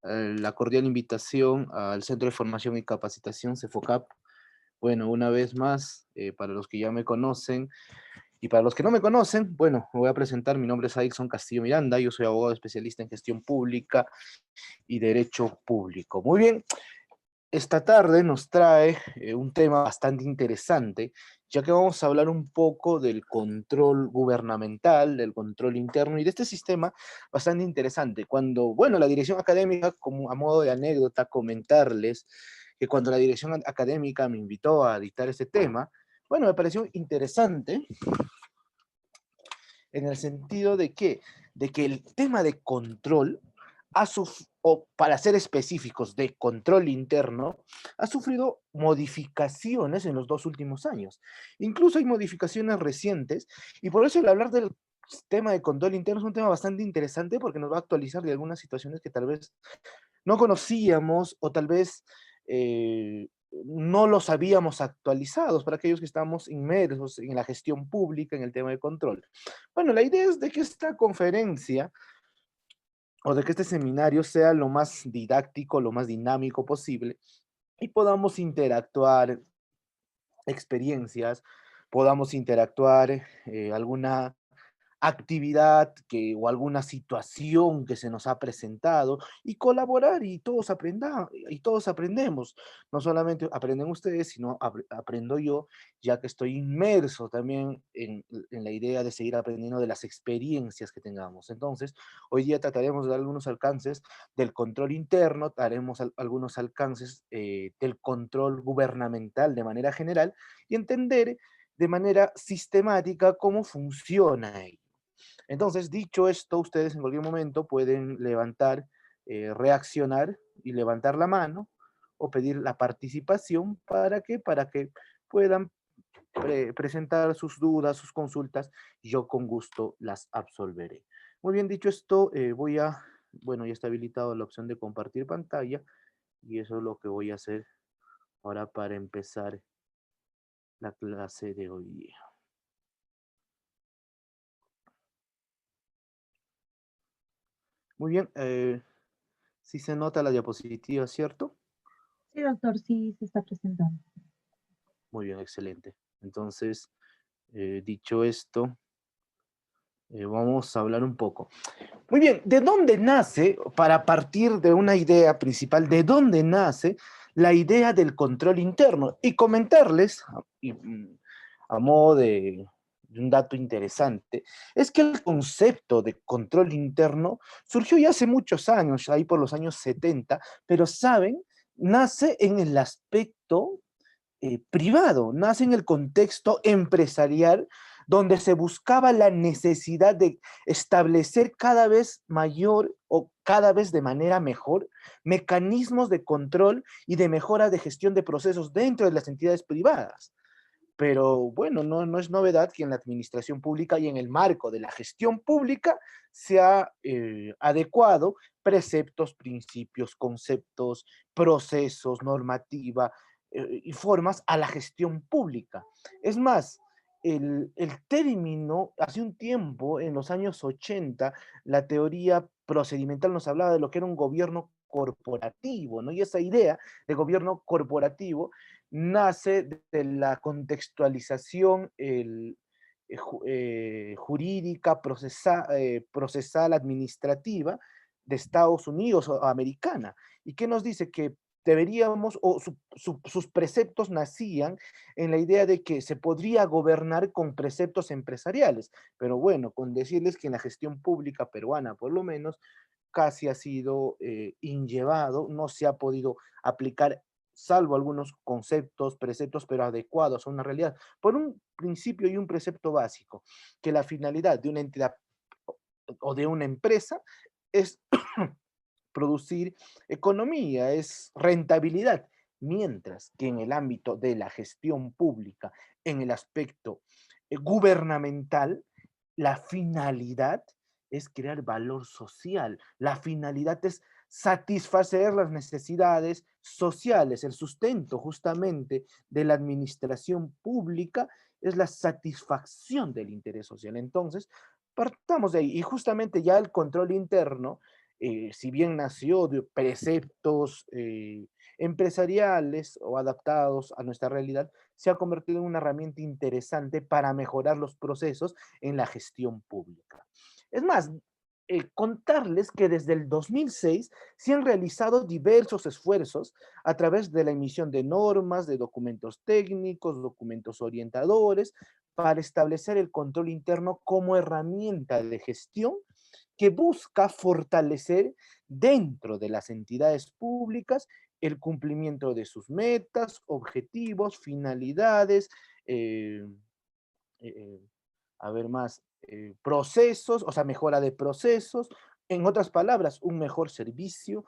la cordial invitación al Centro de Formación y Capacitación, CEFOCAP. Bueno, una vez más, para los que ya me conocen y para los que no me conocen, bueno, me voy a presentar. Mi nombre es Adilson Castillo Miranda, yo soy abogado especialista en gestión pública y derecho público. Muy bien, esta tarde nos trae un tema bastante interesante, ya que vamos a hablar un poco del control gubernamental, del control interno y de este sistema bastante interesante. Cuando, bueno, la dirección académica, como a modo de anécdota, comentarles que cuando la dirección académica me invitó a dictar este tema, bueno, me pareció interesante en el sentido de que el tema de control o para ser específicos, de control interno, ha sufrido modificaciones en los 2 últimos años. Incluso hay modificaciones recientes, y por eso el hablar del tema de control interno es un tema bastante interesante porque nos va a actualizar de algunas situaciones que tal vez no conocíamos o tal vez no los habíamos actualizados para aquellos que estamos inmersos en la gestión pública, en el tema de control. Bueno, la idea es de que esta conferencia o de que este seminario sea lo más didáctico, lo más dinámico posible y podamos interactuar experiencias, podamos interactuar alguna actividad o alguna situación que se nos ha presentado y colaborar y todos aprendemos. No solamente aprenden ustedes, sino aprendo yo, ya que estoy inmerso también en la idea de seguir aprendiendo de las experiencias que tengamos. Entonces, hoy día trataremos de dar algunos alcances del control interno, daremos algunos alcances del control gubernamental de manera general y entender de manera sistemática cómo funciona ello. Entonces, dicho esto, ustedes en cualquier momento pueden levantar, reaccionar y levantar la mano o pedir la participación para que puedan presentar sus dudas, sus consultas, y yo con gusto las absolveré. Muy bien, dicho esto, bueno, ya está habilitado la opción de compartir pantalla y eso es lo que voy a hacer ahora para empezar la clase de hoy día. Muy bien, sí se nota la diapositiva, ¿cierto? Sí, doctor, sí se está presentando. Muy bien, excelente. Entonces, dicho esto, vamos a hablar un poco. Muy bien, ¿de dónde nace, para partir de una idea principal, de dónde nace la idea del control interno? Y comentarles, a modo de un dato interesante, es que el concepto de control interno surgió ya hace muchos años, ahí por los años 70, pero saben, nace en el aspecto privado, nace en el contexto empresarial donde se buscaba la necesidad de establecer cada vez mayor o cada vez de manera mejor mecanismos de control y de mejora de gestión de procesos dentro de las entidades privadas. Pero bueno, no es novedad que en la administración pública y en el marco de la gestión pública se ha adecuado preceptos, principios, conceptos, procesos, normativa y formas a la gestión pública. Es más, el término, hace un tiempo, en los años 80, la teoría procedimental nos hablaba de lo que era un gobierno corporativo, ¿no? Y esa idea de gobierno corporativo nace de la contextualización jurídica, procesal, administrativa de Estados Unidos o americana. ¿Y qué nos dice? Que deberíamos, o sus preceptos nacían en la idea de que se podría gobernar con preceptos empresariales. Pero bueno, con decirles que en la gestión pública peruana, por lo menos, casi ha sido inllevado, no se ha podido aplicar, salvo algunos conceptos, preceptos, pero adecuados a una realidad, por un principio y un precepto básico, que la finalidad de una entidad o de una empresa es producir economía, es rentabilidad, mientras que en el ámbito de la gestión pública, en el aspecto gubernamental, la finalidad es crear valor social, la finalidad es satisfacer las necesidades sociales, el sustento justamente de la administración pública es la satisfacción del interés social. Entonces, partamos de ahí y justamente ya el control interno si bien nació de preceptos empresariales o adaptados a nuestra realidad, se ha convertido en una herramienta interesante para mejorar los procesos en la gestión pública. Es más, contarles que desde el 2006 se han realizado diversos esfuerzos a través de la emisión de normas, de documentos técnicos, documentos orientadores, para establecer el control interno como herramienta de gestión que busca fortalecer dentro de las entidades públicas el cumplimiento de sus metas, objetivos, finalidades, eh, eh, a ver más, procesos, o sea, mejora de procesos, en otras palabras, un mejor servicio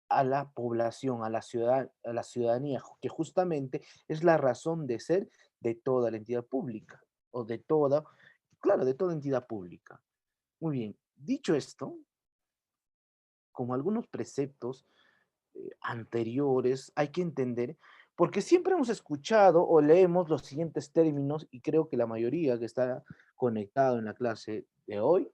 a la población, a la ciudadanía, que justamente es la razón de ser de toda la entidad pública, o de toda, claro, de toda entidad pública. Muy bien, dicho esto, como algunos preceptos anteriores, hay que entender, porque siempre hemos escuchado o leemos los siguientes términos, y creo que la mayoría que está conectado en la clase de hoy,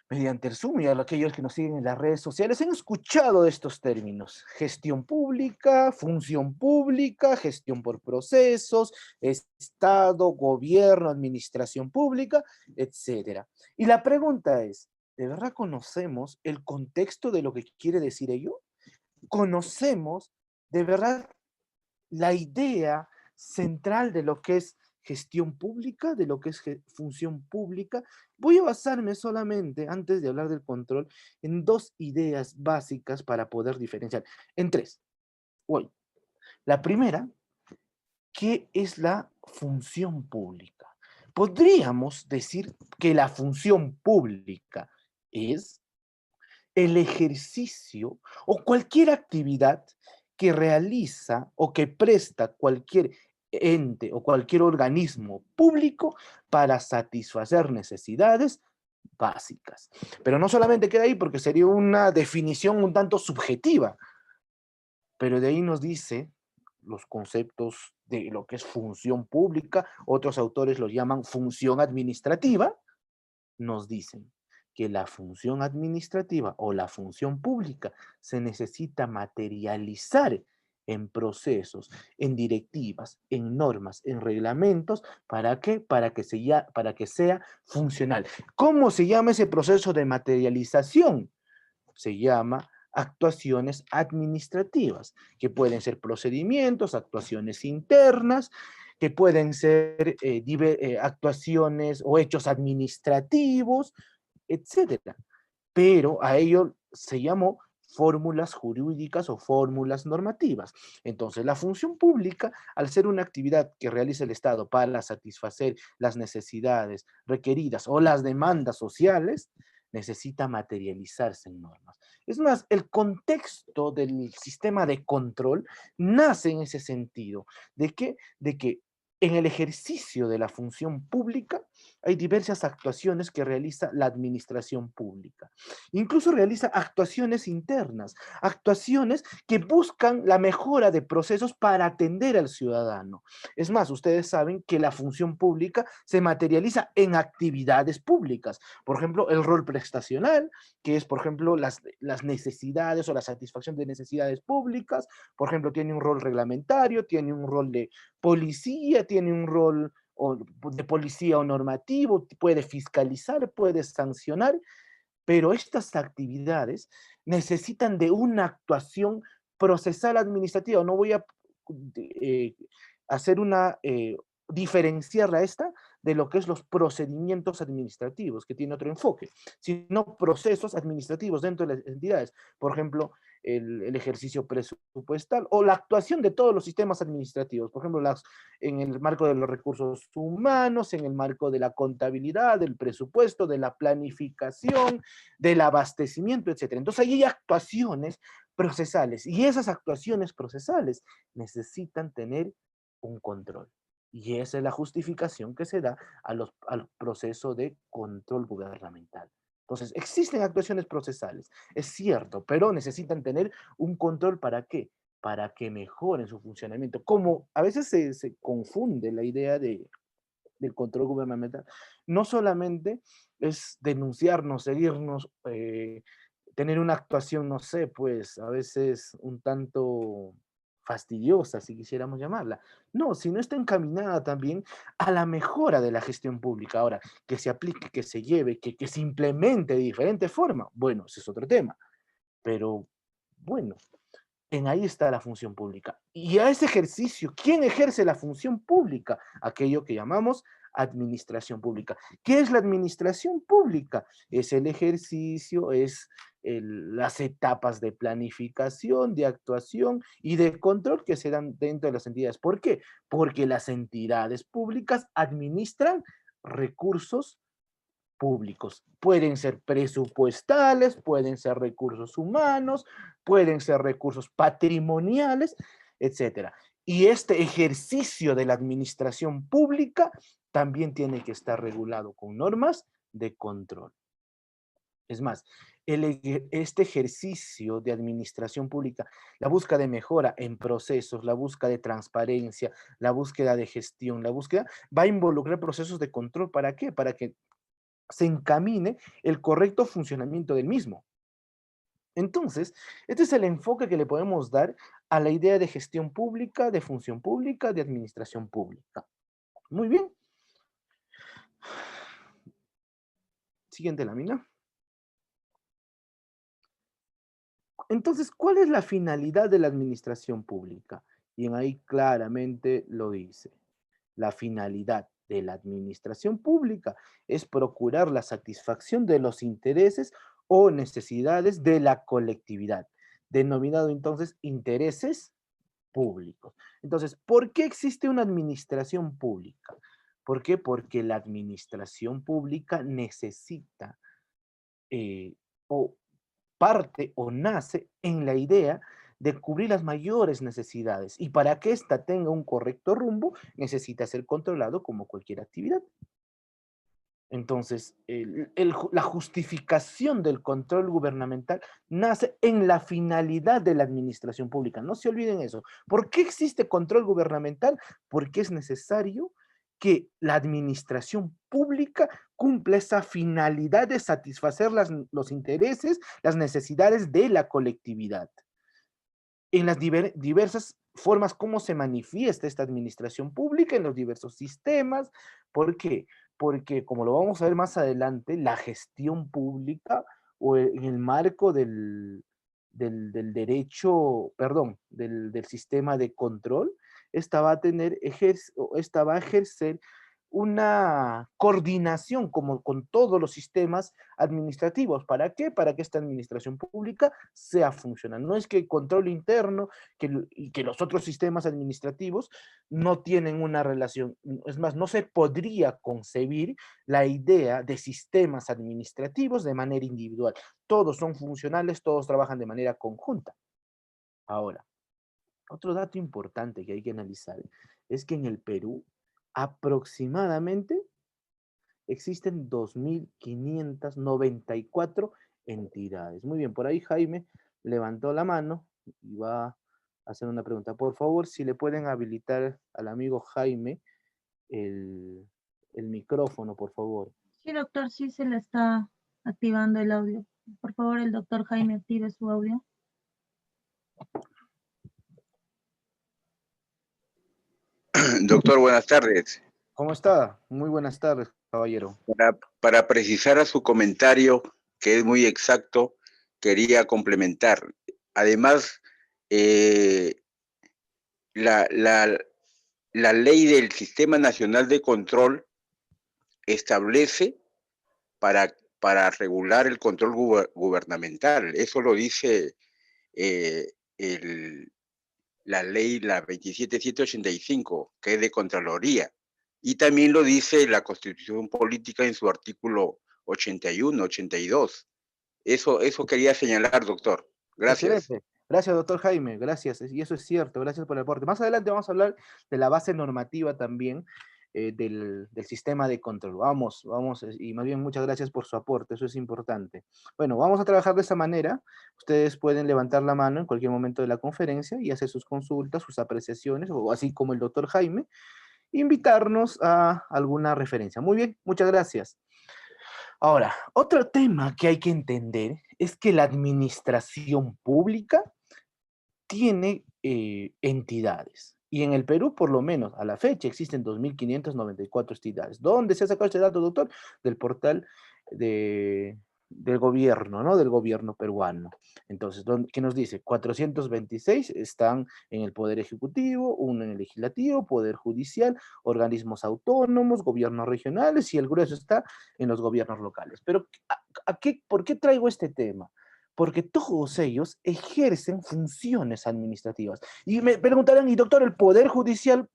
mediante el Zoom y a aquellos que nos siguen en las redes sociales, han escuchado estos términos: gestión pública, función pública, gestión por procesos, Estado, gobierno, administración pública, etcétera. Y la pregunta es, ¿de verdad conocemos el contexto de lo que quiere decir ello? ¿Conocemos de verdad la idea central de lo que es gestión pública, de lo que es función pública? Voy a basarme solamente, antes de hablar del control, en dos ideas básicas para poder diferenciar. En tres. Voy. La primera, ¿qué es la función pública? Podríamos decir que la función pública es el ejercicio o cualquier actividad que realiza o que presta cualquier ente o cualquier organismo público para satisfacer necesidades básicas. Pero no solamente queda ahí, porque sería una definición un tanto subjetiva, pero de ahí nos dice los conceptos de lo que es función pública, otros autores los llaman función administrativa, nos dicen que la función administrativa o la función pública se necesita materializar en procesos, en directivas, en normas, en reglamentos. ¿Para qué? Para que sea funcional. ¿Cómo se llama ese proceso de materialización? Se llama actuaciones administrativas, que pueden ser procedimientos, actuaciones internas, que pueden ser actuaciones o hechos administrativos, etcétera. Pero a ello se llamó fórmulas jurídicas o fórmulas normativas. Entonces, la función pública, al ser una actividad que realiza el Estado para satisfacer las necesidades requeridas o las demandas sociales, necesita materializarse en normas. Es más, el contexto del sistema de control nace en ese sentido, de que en el ejercicio de la función pública hay diversas actuaciones que realiza la administración pública. Incluso realiza actuaciones internas, actuaciones que buscan la mejora de procesos para atender al ciudadano. Es más, ustedes saben que la función pública se materializa en actividades públicas. Por ejemplo, el rol prestacional, que es, por ejemplo, las necesidades o la satisfacción de necesidades públicas. Por ejemplo, tiene un rol reglamentario, tiene un rol de policía, tiene un rol o de policía o normativo, puede fiscalizar, puede sancionar, pero estas actividades necesitan de una actuación procesal administrativa. No voy a eh, hacer una, diferenciarla esta de lo que es los procedimientos administrativos, que tiene otro enfoque, sino procesos administrativos dentro de las entidades. Por ejemplo, el ejercicio presupuestal o la actuación de todos los sistemas administrativos, por ejemplo, en el marco de los recursos humanos, en el marco de la contabilidad, del presupuesto, de la planificación, del abastecimiento, etcétera. Entonces, ahí hay actuaciones procesales y esas actuaciones procesales necesitan tener un control. Y esa es la justificación que se da al proceso de control gubernamental. Entonces, existen actuaciones procesales, es cierto, pero necesitan tener un control. ¿Para qué? Para que mejoren su funcionamiento. Como a veces se confunde la idea del control gubernamental, no solamente es denunciarnos, seguirnos, tener una actuación, no sé, pues a veces un tanto fastidiosa, si quisiéramos llamarla. No, sino está encaminada también a la mejora de la gestión pública. Ahora, que se aplique, que se lleve, que se implemente de diferente forma, bueno, ese es otro tema. Pero bueno, en ahí está la función pública. Y a ese ejercicio, ¿quién ejerce la función pública? Aquello que llamamos administración pública. ¿Qué es la administración pública? Es el ejercicio, es las etapas de planificación, de actuación y de control que se dan dentro de las entidades. ¿Por qué? Porque las entidades públicas administran recursos públicos. Pueden ser presupuestales, pueden ser recursos humanos, pueden ser recursos patrimoniales, etcétera. Y este ejercicio de la administración pública también tiene que estar regulado con normas de control. Es más, este ejercicio de administración pública, la búsqueda de mejora en procesos, la búsqueda de transparencia, la búsqueda de gestión, la búsqueda, va a involucrar procesos de control. ¿Para qué? Para que se encamine el correcto funcionamiento del mismo. Entonces, este es el enfoque que le podemos dar a la idea de gestión pública, de función pública, de administración pública. Muy bien. Siguiente lámina. Entonces, ¿cuál es la finalidad de la administración pública? Y en ahí claramente lo dice. La finalidad de la administración pública es procurar la satisfacción de los intereses o necesidades de la colectividad, denominado entonces intereses públicos. Entonces, ¿por qué existe una administración pública? ¿Por qué? Porque la administración pública necesita o parte o nace en la idea de cubrir las mayores necesidades y para que ésta tenga un correcto rumbo necesita ser controlado como cualquier actividad. Entonces, la justificación del control gubernamental nace en la finalidad de la administración pública. No se olviden eso. ¿Por qué existe control gubernamental? Porque es necesario que la administración pública cumpla esa finalidad de satisfacer los intereses, las necesidades de la colectividad en las diversas formas como se manifiesta esta administración pública en los diversos sistemas. ¿Por qué? Porque, como lo vamos a ver más adelante, la gestión pública o en el marco del derecho, perdón, del sistema de control, esta va a esta va a ejercer una coordinación como con todos los sistemas administrativos. ¿Para qué? Para que esta administración pública sea funcional. No es que el control interno y que los otros sistemas administrativos no tienen una relación. Es más, no se podría concebir la idea de sistemas administrativos de manera individual. Todos son funcionales, todos trabajan de manera conjunta. Ahora, otro dato importante que hay que analizar es que en el Perú aproximadamente existen 2.594 entidades. Muy bien, por ahí Jaime levantó la mano y va a hacer una pregunta. Por favor, si le pueden habilitar al amigo Jaime el, el micrófono, por favor. Sí, doctor, sí se le está activando el audio. Por favor, el doctor Jaime active su audio. Doctor, buenas tardes. ¿Cómo está? Muy buenas tardes, caballero. Para precisar a su comentario, que es muy exacto, quería complementar. Además, la ley del Sistema Nacional de Control establece para regular el control gubernamental. Eso lo dice la ley, la 27785, que es de Contraloría. Y también lo dice la Constitución Política en su artículo 81, 82. Eso quería señalar, doctor. Gracias. Excelente. Gracias, doctor Jaime. Gracias. Y eso es cierto. Gracias por el aporte. Más adelante vamos a hablar de la base normativa también del sistema de control. Vamos, y más bien muchas gracias por su aporte. Eso es importante. Bueno, vamos a trabajar de esa manera. Ustedes pueden levantar la mano en cualquier momento de la conferencia y hacer sus consultas, sus apreciaciones, o así como el doctor Jaime, invitarnos a alguna referencia. Muy bien, muchas gracias. Ahora, otro tema que hay que entender es que la administración pública tiene entidades. Y en el Perú, por lo menos, a la fecha, existen 2.594 entidades. ¿Dónde se ha sacado este dato, doctor? Del portal del gobierno, ¿no? Del gobierno peruano. Entonces, ¿qué nos dice? 426 están en el Poder Ejecutivo, uno en el Legislativo, Poder Judicial, organismos autónomos, gobiernos regionales, y el grueso está en los gobiernos locales. Pero, ¿por qué traigo este tema? Porque todos ellos ejercen funciones administrativas. Y me preguntarán, y doctor, el Poder Judicial,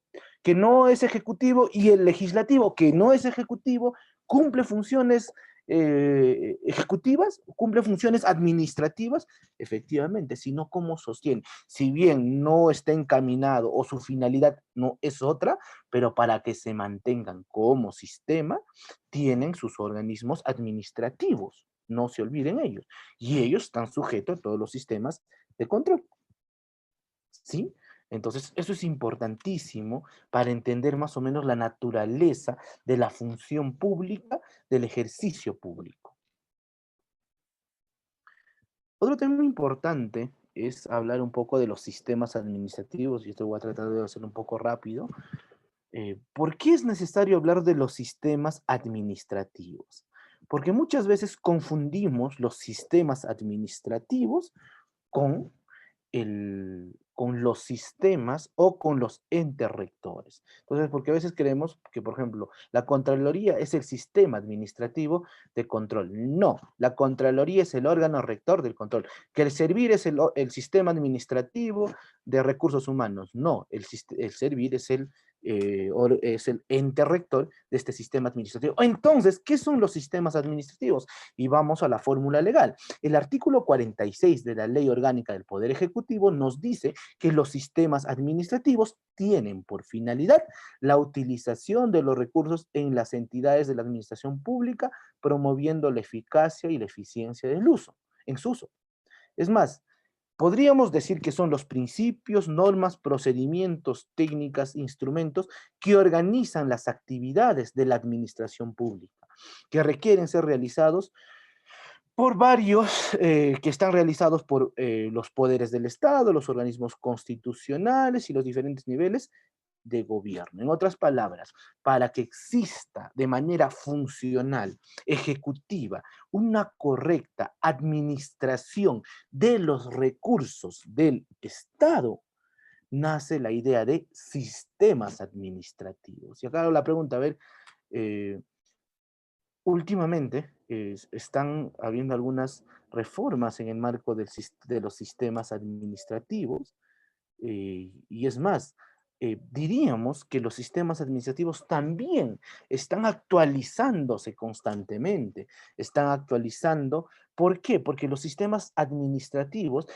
que no es ejecutivo, y el Legislativo, que no es ejecutivo, cumple funciones ejecutivas, cumple funciones administrativas, efectivamente, sino cómo sostiene. Si bien no está encaminado o su finalidad no es otra, pero para que se mantengan como sistema, tienen sus organismos administrativos. No se olviden ellos. Y ellos están sujetos a todos los sistemas de control. ¿Sí? Entonces, eso es importantísimo para entender más o menos la naturaleza de la función pública, del ejercicio público. Otro tema importante es hablar un poco de los sistemas administrativos, y esto voy a tratar de hacerlo un poco rápido. ¿Por qué es necesario hablar de los sistemas administrativos? Porque muchas veces confundimos los sistemas administrativos con, con los sistemas o con los entes rectores. Entonces, porque a veces creemos que, por ejemplo, la Contraloría es el sistema administrativo de control. No, la Contraloría es el órgano rector del control. Que el Servir es el sistema administrativo de recursos humanos. No, el Servir es el ente rector de este sistema administrativo. Entonces, ¿qué son los sistemas administrativos? Y vamos a la fórmula legal. El artículo 46 de la Ley Orgánica del Poder Ejecutivo nos dice que los sistemas administrativos tienen por finalidad la utilización de los recursos en las entidades de la administración pública, promoviendo la eficacia y la eficiencia del uso, en su uso. Es más, podríamos decir que son los principios, normas, procedimientos, técnicas, instrumentos que organizan las actividades de la administración pública, que requieren ser realizados por varios, que están realizados por los poderes del Estado, los organismos constitucionales y los diferentes niveles de gobierno. En otras palabras, para que exista de manera funcional, ejecutiva, una correcta administración de los recursos del Estado, nace la idea de sistemas administrativos. Y acá la pregunta, a ver, últimamente están habiendo algunas reformas en el marco de los sistemas administrativos, y es más, diríamos que los sistemas administrativos también están actualizándose constantemente, están actualizando. ¿Por qué? Porque los sistemas administrativos,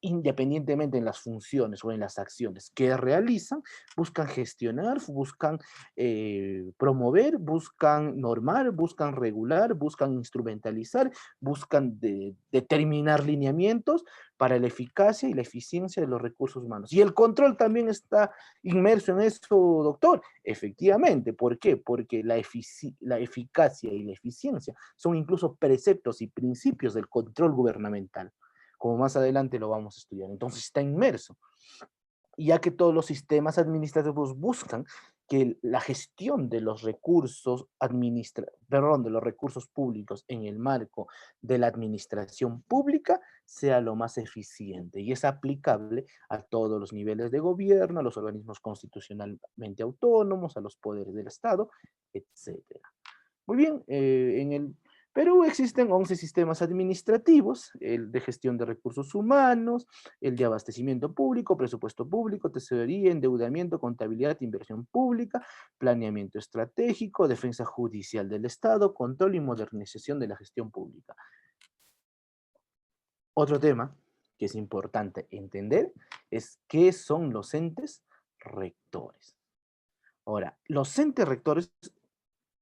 independientemente en las funciones o en las acciones que realizan, buscan gestionar, buscan promover, buscan normar, buscan regular, buscan instrumentalizar, buscan determinar lineamientos para la eficacia y la eficiencia de los recursos humanos. Y el control también está inmerso en eso, doctor. Efectivamente, ¿por qué? Porque la eficacia y la eficiencia son incluso preceptos y principios del control gubernamental, como más adelante lo vamos a estudiar. Entonces está inmerso, ya que todos los sistemas administrativos buscan que la gestión de los recursos de los recursos públicos en el marco de la administración pública sea lo más eficiente, y es aplicable a todos los niveles de gobierno, a los organismos constitucionalmente autónomos, a los poderes del Estado, etc. Muy bien, en el Perú existen 11 sistemas administrativos: el de gestión de recursos humanos, el de abastecimiento público, presupuesto público, tesorería, endeudamiento, contabilidad, inversión pública, planeamiento estratégico, defensa judicial del Estado, control y modernización de la gestión pública. Otro tema que es importante entender es qué son los entes rectores. Ahora, los entes rectores,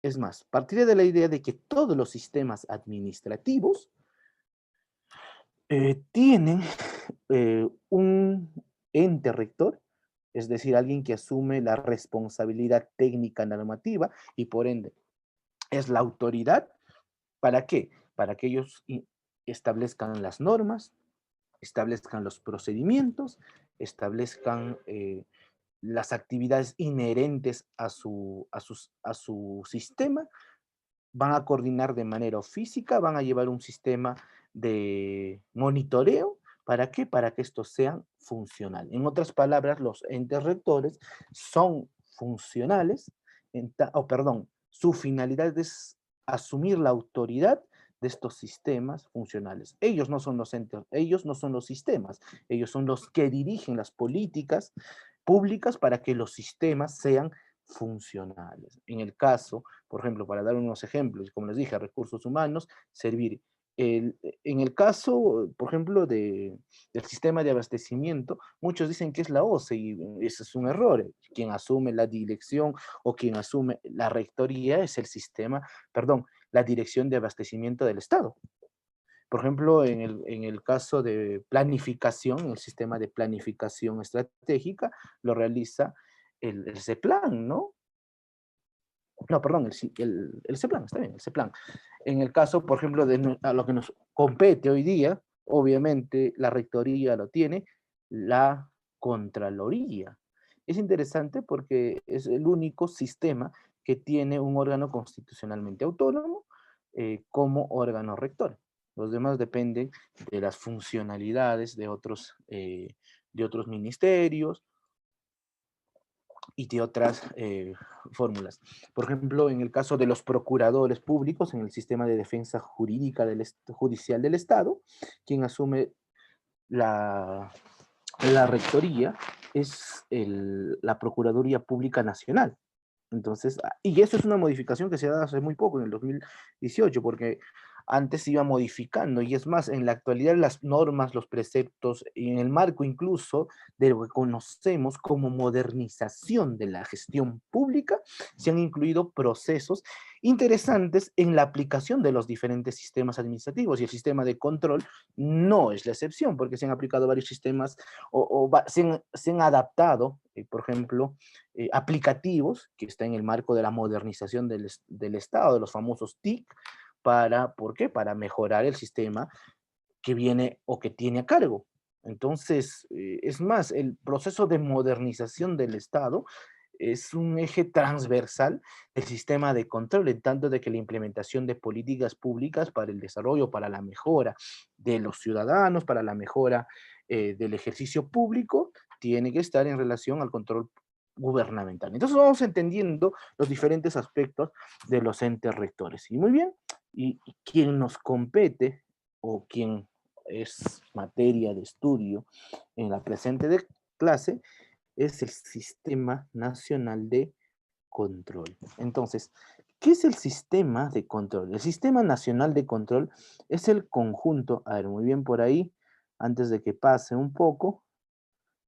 es más, partiré de la idea de que todos los sistemas administrativos tienen un ente rector, es decir, alguien que asume la responsabilidad técnica normativa y por ende es la autoridad. ¿Para qué? Para que ellos establezcan las normas, establezcan los procedimientos, establezcan las actividades inherentes a su sistema, van a coordinar de manera física, van a llevar un sistema de monitoreo. ¿Para qué? Para que esto sea funcional. En otras palabras, los entes rectores son funcionales, su finalidad es asumir la autoridad de estos sistemas funcionales. Ellos no son los entes, ellos no son los sistemas, ellos son los que dirigen las políticas públicas para que los sistemas sean funcionales. En el caso, por ejemplo, para dar unos ejemplos, como les dije, recursos humanos, servir. En el caso, por ejemplo, del sistema de abastecimiento, muchos dicen que es la OCE y ese es un error. Quien asume la dirección o quien asume la rectoría es el sistema, perdón, la dirección de abastecimiento del Estado. Por ejemplo, en el caso de planificación, el sistema de planificación estratégica lo realiza el CEPLAN, ¿no? No, perdón, el CEPLAN, está bien, el CEPLAN. En el caso, por ejemplo, de a lo que nos compete hoy día, obviamente la rectoría lo tiene, la Contraloría. Es interesante porque es el único sistema que tiene un órgano constitucionalmente autónomo como órgano rector. Los demás dependen de las funcionalidades de otros ministerios y de otras fórmulas. Por ejemplo, en el caso de los procuradores públicos, en el sistema de defensa jurídica judicial del Estado, quien asume la rectoría es la Procuraduría Pública Nacional. Entonces, y eso es una modificación que se ha dado hace muy poco, en el 2018, porque antes se iba modificando, y es más, en la actualidad las normas, los preceptos, y en el marco incluso de lo que conocemos como modernización de la gestión pública, se han incluido procesos interesantes en la aplicación de los diferentes sistemas administrativos, y el sistema de control no es la excepción, porque se han aplicado varios sistemas, se han adaptado, por ejemplo, aplicativos, que está en el marco de la modernización del Estado, de los famosos TIC, ¿por qué? Para mejorar el sistema que viene o que tiene a cargo. Entonces, es más, el proceso de modernización del Estado es un eje transversal del sistema de control, en tanto de que la implementación de políticas públicas para el desarrollo, para la mejora de los ciudadanos, para la mejora del ejercicio público, tiene que estar en relación al control gubernamental. Entonces vamos entendiendo los diferentes aspectos de los entes rectores. Y muy bien, y quien nos compete o quien es materia de estudio en la presente clase es el Sistema Nacional de Control. Entonces, ¿qué es el sistema de control? El Sistema Nacional de Control es el conjunto, a ver, muy bien por ahí, antes de que pase un poco,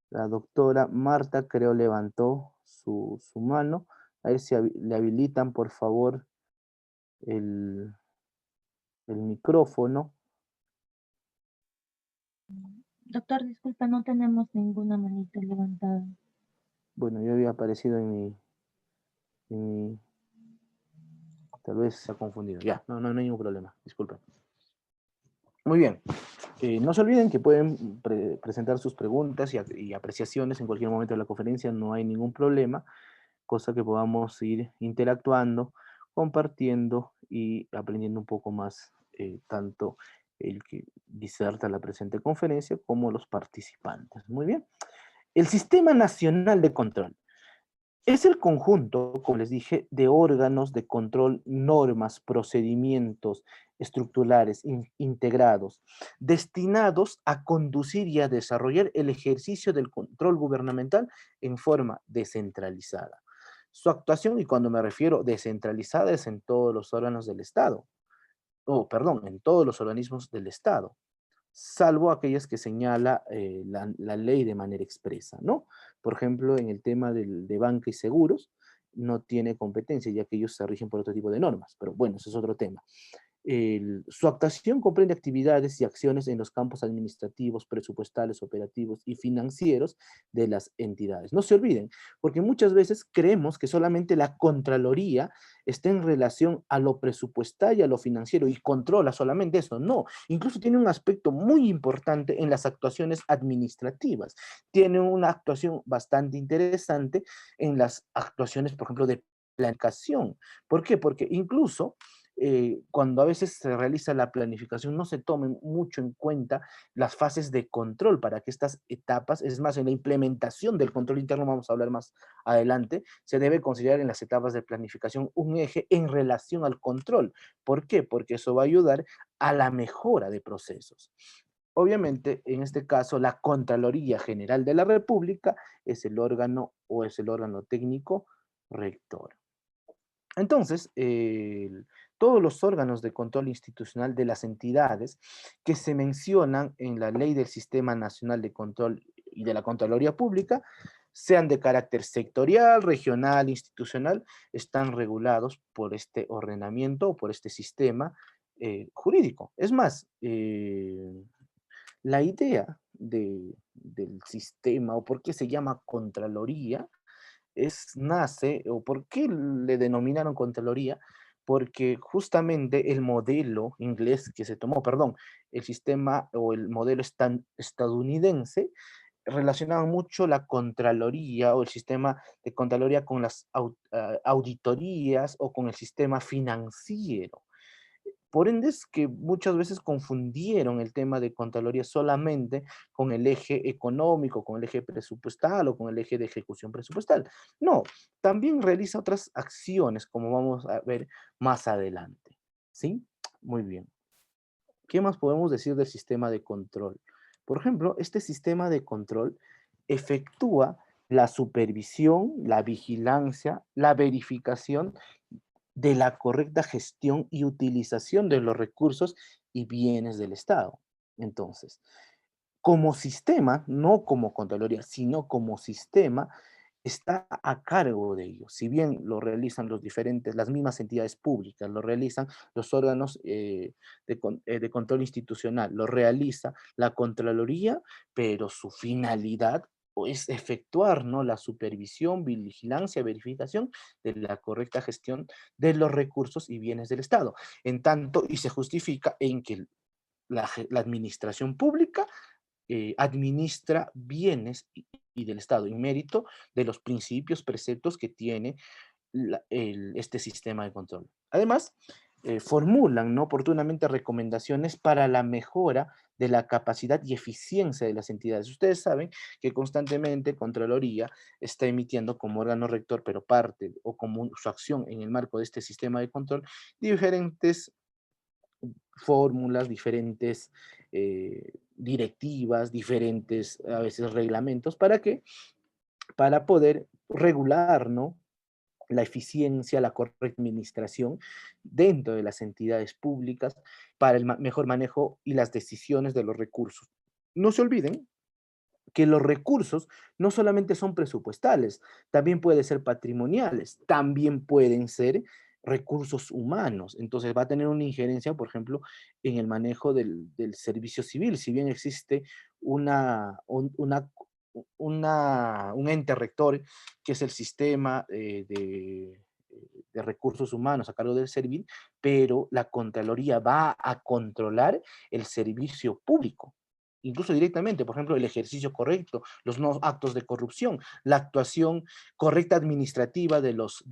la doctora Marta creo levantó su mano. A ver si le habilitan, por favor, el micrófono. Doctor, disculpa, no tenemos ninguna manita levantada. Bueno, yo había aparecido en mi... Tal vez se ha confundido. Ya, no hay ningún problema. Disculpen. Muy bien. No se olviden que pueden presentar sus preguntas y apreciaciones en cualquier momento de la conferencia. No hay ningún problema. Cosa que podamos ir interactuando, compartiendo y aprendiendo un poco más, tanto el que diserta la presente conferencia como los participantes. Muy bien. El Sistema Nacional de Control es el conjunto, como les dije, de órganos de control, normas, procedimientos estructurales integrados, destinados a conducir y a desarrollar el ejercicio del control gubernamental en forma descentralizada. Su actuación, y cuando me refiero descentralizada, es en todos los órganos del Estado, en todos los organismos del Estado, salvo aquellas que señala la ley de manera expresa, ¿no? Por ejemplo, en el tema de banca y seguros, no tiene competencia, ya que ellos se rigen por otro tipo de normas, pero bueno, ese es otro tema. Su actuación comprende actividades y acciones en los campos administrativos, presupuestales, operativos y financieros de las entidades. No se olviden, porque muchas veces creemos que solamente la Contraloría está en relación a lo presupuestal y a lo financiero y controla solamente eso. No, incluso tiene un aspecto muy importante en las actuaciones administrativas. Tiene una actuación bastante interesante en las actuaciones, por ejemplo, de planificación. ¿Por qué? Porque incluso cuando a veces se realiza la planificación, no se tomen mucho en cuenta las fases de control para que estas etapas, es más, en la implementación del control interno, vamos a hablar más adelante, se debe considerar en las etapas de planificación un eje en relación al control. ¿Por qué? Porque eso va a ayudar a la mejora de procesos. Obviamente, en este caso, la Contraloría General de la República es el órgano o es el órgano técnico rector. Entonces, todos los órganos de control institucional de las entidades que se mencionan en la Ley del Sistema Nacional de Control y de la Contraloría Pública, sean de carácter sectorial, regional, institucional, están regulados por este ordenamiento o por este sistema jurídico. Es más, la idea del sistema o por qué se llama Contraloría nace, o por qué le denominaron Contraloría, porque justamente el modelo inglés que se tomó, perdón, el sistema o el modelo estadounidense, relacionaba mucho la Contraloría o el sistema de Contraloría con las auditorías o con el sistema financiero. Por ende es que muchas veces confundieron el tema de Contraloría solamente con el eje económico, con el eje presupuestal o con el eje de ejecución presupuestal. No, también realiza otras acciones, como vamos a ver más adelante. ¿Sí? Muy bien. ¿Qué más podemos decir del sistema de control? Por ejemplo, este sistema de control efectúa la supervisión, la vigilancia, la verificación de la correcta gestión y utilización de los recursos y bienes del Estado. Entonces, como sistema, no como Contraloría, sino como sistema, está a cargo de ello. Si bien lo realizan las mismas entidades públicas, lo realizan los órganos de control institucional, lo realiza la Contraloría, pero su finalidad es efectuar, ¿no?, la supervisión, vigilancia, verificación de la correcta gestión de los recursos y bienes del Estado. En tanto, y se justifica en que la administración pública administra bienes y del Estado, en mérito de los principios, preceptos que tiene este sistema de control. Además, formulan, ¿no?, oportunamente recomendaciones para la mejora de la capacidad y eficiencia de las entidades. Ustedes saben que constantemente Contraloría está emitiendo como órgano rector, pero parte o como su acción en el marco de este sistema de control, diferentes fórmulas, diferentes directivas, diferentes a veces reglamentos. ¿Para qué? Para poder regular, ¿no?, la eficiencia, la correcta administración dentro de las entidades públicas para el mejor manejo y las decisiones de los recursos. No se olviden que los recursos no solamente son presupuestales, también pueden ser patrimoniales, también pueden ser recursos humanos. Entonces va a tener una injerencia, por ejemplo, en el manejo del servicio civil. Si bien existe un ente rector, que es el sistema de recursos humanos a cargo del servil, pero la Contraloría va a controlar el servicio público, incluso directamente, por ejemplo, el ejercicio correcto, los no actos de corrupción, la actuación correcta administrativa de los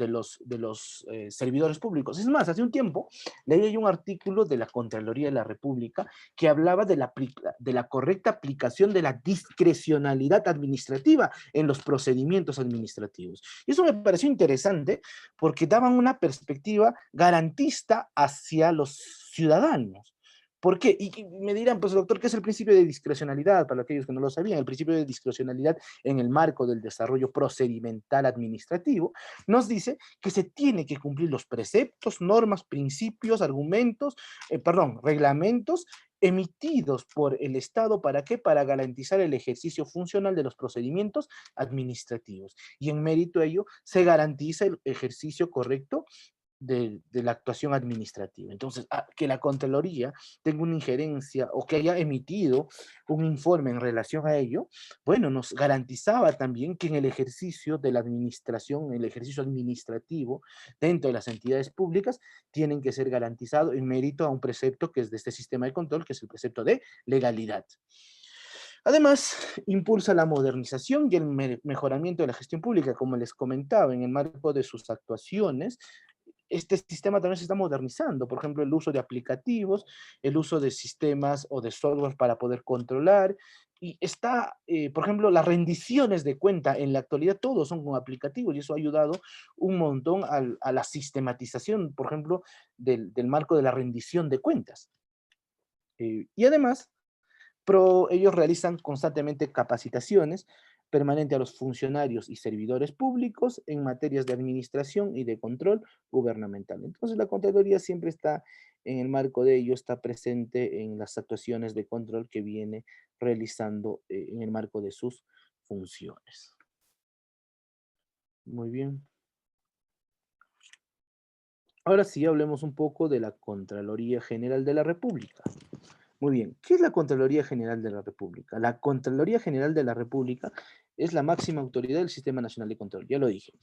servidores públicos. Es más, hace un tiempo leí un artículo de la Contraloría de la República que hablaba de la correcta aplicación de la discrecionalidad administrativa en los procedimientos administrativos. Y eso me pareció interesante porque daban una perspectiva garantista hacia los ciudadanos. ¿Por qué? Y me dirán, pues doctor, ¿qué es el principio de discrecionalidad? Para aquellos que no lo sabían, el principio de discrecionalidad en el marco del desarrollo procedimental administrativo nos dice que se tiene que cumplir los preceptos, normas, principios, argumentos, reglamentos emitidos por el Estado. ¿Para qué? Para garantizar el ejercicio funcional de los procedimientos administrativos. Y en mérito a ello se garantiza el ejercicio correcto de la actuación administrativa. Entonces, que la Contraloría tenga una injerencia o que haya emitido un informe en relación a ello, bueno, nos garantizaba también que en el ejercicio de la administración, el ejercicio administrativo dentro de las entidades públicas, tienen que ser garantizados en mérito a un precepto que es de este sistema de control, que es el precepto de legalidad. Además, impulsa la modernización y el mejoramiento de la gestión pública, como les comentaba, en el marco de sus actuaciones. Este sistema también se está modernizando, por ejemplo, el uso de aplicativos, el uso de sistemas o de software para poder controlar, y está, por ejemplo, las rendiciones de cuenta en la actualidad, todos son con aplicativos, y eso ha ayudado un montón a la sistematización, por ejemplo, del marco de la rendición de cuentas. Y además, ellos realizan constantemente capacitaciones permanentes a los funcionarios y servidores públicos en materias de administración y de control gubernamental. Entonces, la Contraloría siempre está en el marco de ello, está presente en las actuaciones de control que viene realizando en el marco de sus funciones. Muy bien. Ahora sí, hablemos un poco de la Contraloría General de la República. Muy bien, ¿qué es la Contraloría General de la República? La Contraloría General de la República es la máxima autoridad del Sistema Nacional de Control, ya lo dije,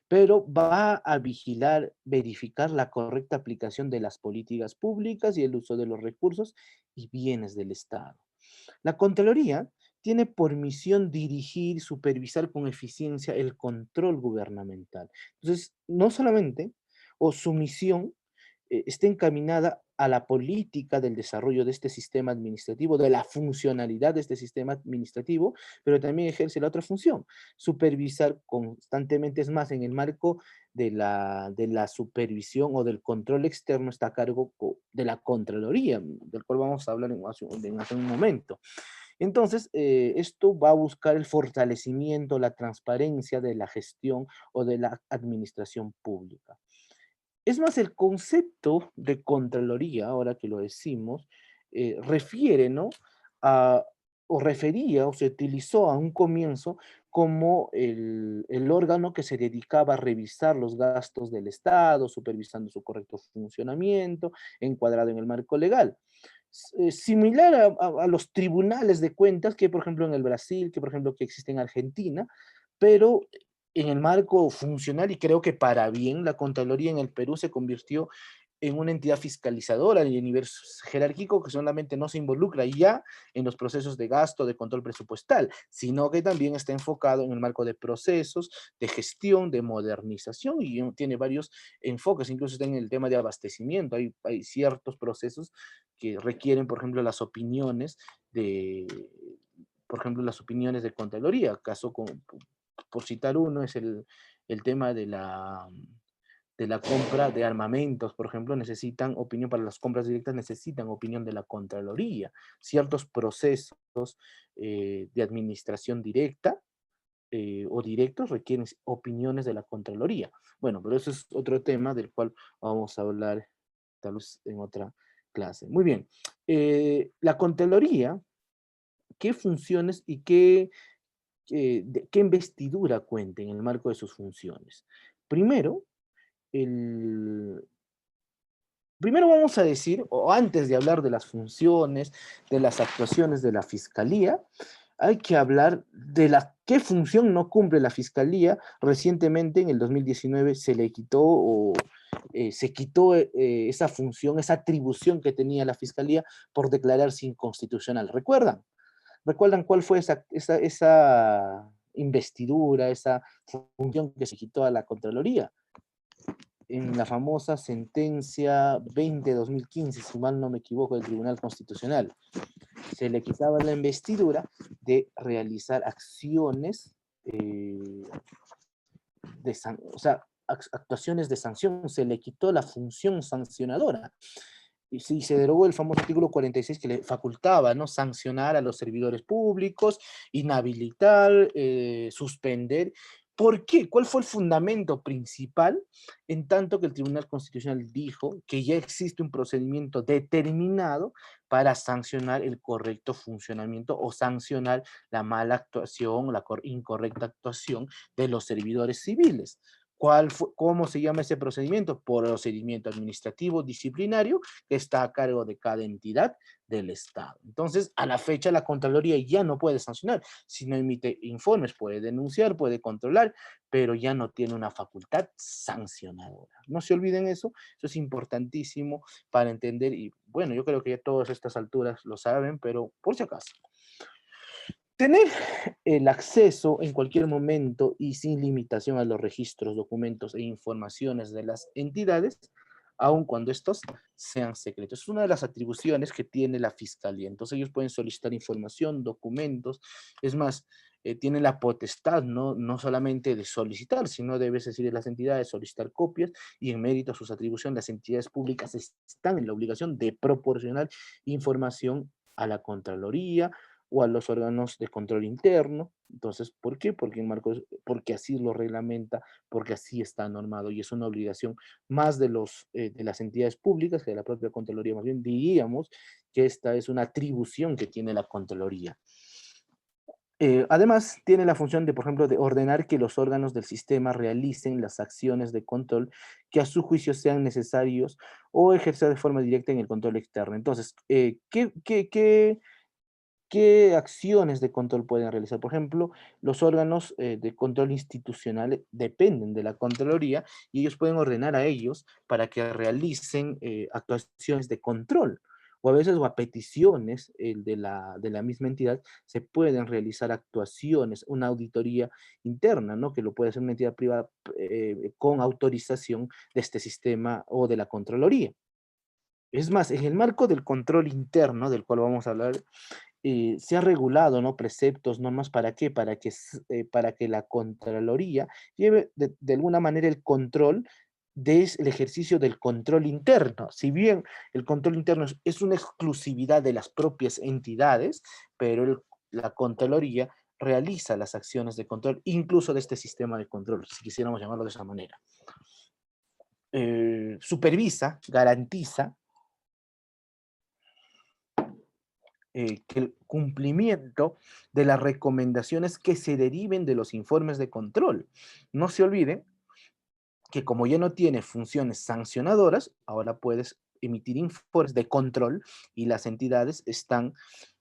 pero va a vigilar, verificar la correcta aplicación de las políticas públicas y el uso de los recursos y bienes del Estado. La Contraloría tiene por misión dirigir, supervisar con eficiencia el control gubernamental. Entonces, no solamente, o su misión está encaminada a la política del desarrollo de este sistema administrativo, de la funcionalidad de este sistema administrativo, pero también ejerce la otra función, supervisar constantemente, es más, en el marco de la supervisión o del control externo está a cargo de la Contraloría, del cual vamos a hablar hace un momento. Entonces, esto va a buscar el fortalecimiento, la transparencia de la gestión o de la administración pública. Es más, el concepto de Contraloría, ahora que lo decimos, refiere, ¿no? A, o refería o se utilizó a un comienzo como el órgano que se dedicaba a revisar los gastos del Estado, supervisando su correcto funcionamiento, encuadrado en el marco legal. Similar a los tribunales de cuentas que, por ejemplo, en el Brasil, que, por ejemplo, que existe en Argentina, pero en el marco funcional, y creo que para bien, la Contraloría en el Perú se convirtió en una entidad fiscalizadora y a nivel jerárquico que solamente no se involucra ya en los procesos de gasto, de control presupuestal, sino que también está enfocado en el marco de procesos, de gestión, de modernización, y tiene varios enfoques, incluso está en el tema de abastecimiento. Hay ciertos procesos que requieren, por ejemplo, las opiniones de, por ejemplo, las opiniones de Contraloría. Caso por citar uno, es el tema de la compra de armamentos, por ejemplo, necesitan opinión para las compras directas, necesitan opinión de la Contraloría. Ciertos procesos de administración directa o directos requieren opiniones de la Contraloría. Bueno, pero eso es otro tema del cual vamos a hablar tal vez en otra clase. Muy bien. La Contraloría, ¿qué funciones y qué investidura cuenta en el marco de sus funciones? Primero, el, primero vamos a decir, o antes de hablar de las funciones, de las actuaciones de la Fiscalía, hay que hablar de qué función no cumple la Fiscalía. Recientemente, en el 2019, se le quitó se quitó esa función, esa atribución que tenía la Fiscalía por declararse inconstitucional. ¿Recuerdan? ¿Recuerdan cuál fue esa investidura, esa función que se quitó a la Contraloría? En la famosa sentencia 20-2015, si mal no me equivoco, del Tribunal Constitucional. Se le quitaba la investidura de realizar acciones, o sea, actuaciones de sanción, se le quitó la función sancionadora. Y sí, se derogó el famoso artículo 46 que le facultaba, ¿no?, sancionar a los servidores públicos, inhabilitar, suspender. ¿Por qué? ¿Cuál fue el fundamento principal? En tanto que el Tribunal Constitucional dijo que ya existe un procedimiento determinado para sancionar el correcto funcionamiento o sancionar la mala actuación o la incorrecta actuación de los servidores civiles. ¿Cómo se llama ese procedimiento? Procedimiento administrativo disciplinario que está a cargo de cada entidad del Estado. Entonces, a la fecha, la Contraloría ya no puede sancionar. Si no emite informes, puede denunciar, puede controlar, pero ya no tiene una facultad sancionadora. No se olviden eso es importantísimo para entender, y bueno, yo creo que ya todas estas alturas lo saben, pero por si acaso. Tener el acceso en cualquier momento y sin limitación a los registros, documentos e informaciones de las entidades, aun cuando estos sean secretos. Es una de las atribuciones que tiene la Fiscalía. Entonces ellos pueden solicitar información, documentos, es más, tienen la potestad no solamente de solicitar, sino de veces decir de las entidades solicitar copias y en mérito a sus atribuciones, las entidades públicas están en la obligación de proporcionar información a la Contraloría, o a los órganos de control interno. Entonces, ¿por qué? Porque así lo reglamenta, porque así está normado y es una obligación más de las entidades públicas que de la propia Contraloría. Más bien diríamos que esta es una atribución que tiene la Contraloría. Además, tiene la función de, por ejemplo, de ordenar que los órganos del sistema realicen las acciones de control que a su juicio sean necesarios o ejercer de forma directa en el control externo. Entonces, ¿qué acciones de control pueden realizar? Por ejemplo, los órganos de control institucional dependen de la Contraloría y ellos pueden ordenar a ellos para que realicen actuaciones de control. O a veces, o a peticiones de la misma entidad, se pueden realizar actuaciones, una auditoría interna, ¿no? Que lo puede hacer una entidad privada con autorización de este sistema o de la Contraloría. Es más, en el marco del control interno, del cual vamos a hablar, se ha regulado, ¿no? Preceptos, normas, ¿para qué? Para que la Contraloría lleve de alguna manera el control del ejercicio del control interno. Si bien el control interno es una exclusividad de las propias entidades, pero la Contraloría realiza las acciones de control, incluso de este sistema de control, si quisiéramos llamarlo de esa manera. Supervisa, garantiza que el cumplimiento de las recomendaciones que se deriven de los informes de control. No se olviden que como ya no tiene funciones sancionadoras, ahora puedes emitir informes de control y las entidades están,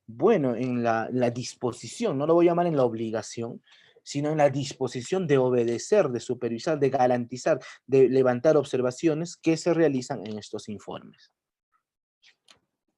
bueno, en la disposición, no lo voy a llamar en la obligación, sino en la disposición de obedecer, de supervisar, de garantizar, de levantar observaciones que se realizan en estos informes.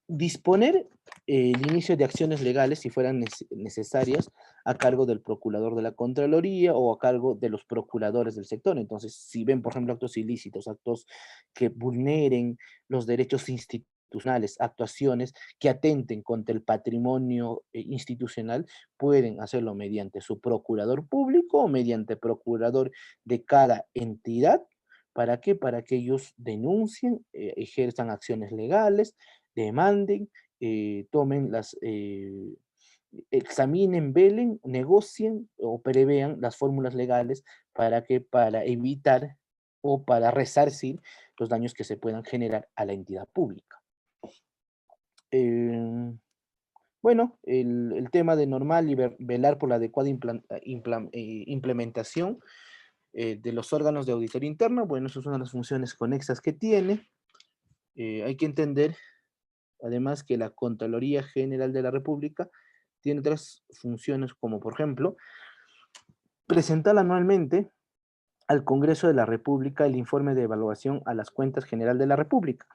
Disponer el inicio de acciones legales, si fueran necesarias, a cargo del procurador de la Contraloría o a cargo de los procuradores del sector. Entonces, si ven, por ejemplo, actos ilícitos, actos que vulneren los derechos institucionales, actuaciones que atenten contra el patrimonio institucional, pueden hacerlo mediante su procurador público o mediante procurador de cada entidad. ¿Para qué? Para que ellos denuncien, ejerzan acciones legales, demanden, examinen, velen, negocien o prevean las fórmulas legales para evitar o para resarcir los daños que se puedan generar a la entidad pública. Bueno, el tema de normal y velar por la adecuada implementación de los órganos de auditoría interna, bueno, eso es una de las funciones conexas que tiene. Hay que entender además que la Contraloría General de la República tiene otras funciones como, por ejemplo, presentar anualmente al Congreso de la República el informe de evaluación a las cuentas general de la República,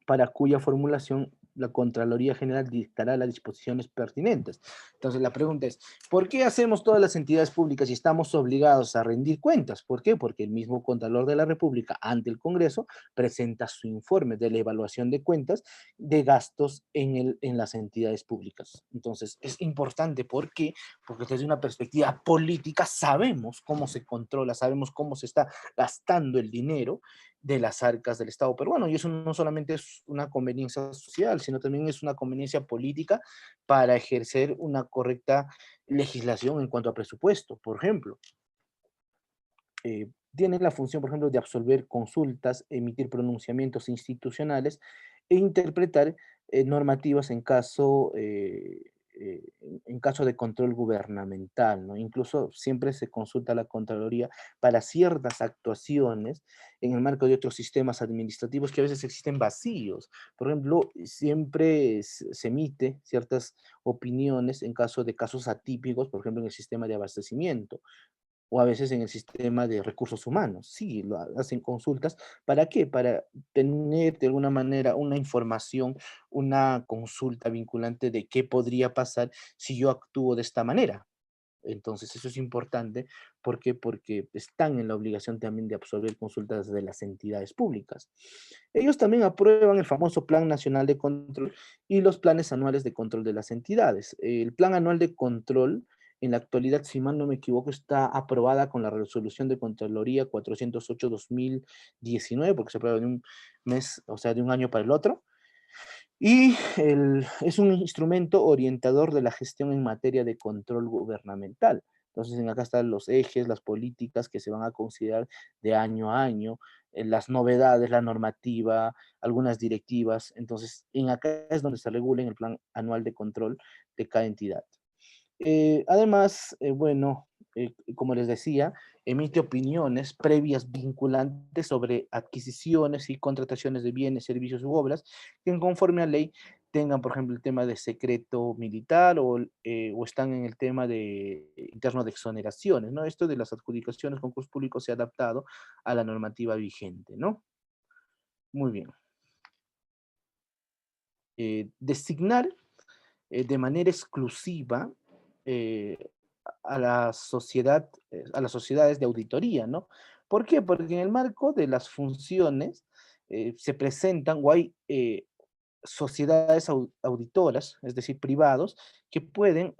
para cuya formulación la Contraloría General dictará las disposiciones pertinentes. Entonces la pregunta es, ¿por qué hacemos todas las entidades públicas y estamos obligados a rendir cuentas? ¿Por qué? Porque el mismo Contralor de la República ante el Congreso presenta su informe de la evaluación de cuentas de gastos en las entidades públicas. Entonces es importante, ¿por qué? Porque desde una perspectiva política sabemos cómo se controla, sabemos cómo se está gastando el dinero de las arcas del Estado peruano. Y eso no solamente es una conveniencia social, sino también es una conveniencia política para ejercer una correcta legislación en cuanto a presupuesto. Por ejemplo, tiene la función, por ejemplo, de absolver consultas, emitir pronunciamientos institucionales e interpretar normativas en caso en caso de control gubernamental, ¿no? Incluso siempre se consulta a la Contraloría para ciertas actuaciones en el marco de otros sistemas administrativos que a veces existen vacíos. Por ejemplo, siempre se emite ciertas opiniones en caso de casos atípicos, por ejemplo, en el sistema de abastecimiento o a veces en el sistema de recursos humanos. Sí, hacen consultas. ¿Para qué? Para tener de alguna manera una información, una consulta vinculante de qué podría pasar si yo actúo de esta manera. Entonces, eso es importante. ¿Por qué? Porque están en la obligación también de absorber consultas de las entidades públicas. Ellos también aprueban el famoso Plan Nacional de Control y los planes anuales de control de las entidades. El Plan Anual de Control, en la actualidad, si mal no me equivoco, está aprobada con la resolución de Contraloría 408/2019, porque se aprueba de un mes, o sea, de un año para el otro. Y es un instrumento orientador de la gestión en materia de control gubernamental. Entonces, acá están los ejes, las políticas que se van a considerar de año a año, las novedades, la normativa, algunas directivas. Entonces, en acá es donde se regula en el plan anual de control de cada entidad. Además, bueno, como les decía, emite opiniones previas vinculantes sobre adquisiciones y contrataciones de bienes, servicios u obras que conforme a ley tengan, por ejemplo, el tema de secreto militar o están en el tema de interno de exoneraciones, ¿no? Esto de las adjudicaciones, concursos públicos se ha adaptado a la normativa vigente, ¿no? Muy bien. Designar de manera exclusiva eh, a la sociedad, a las sociedades de auditoría, ¿no? ¿Por qué? Porque en el marco de las funciones se presentan o hay sociedades auditoras, es decir, privados, que pueden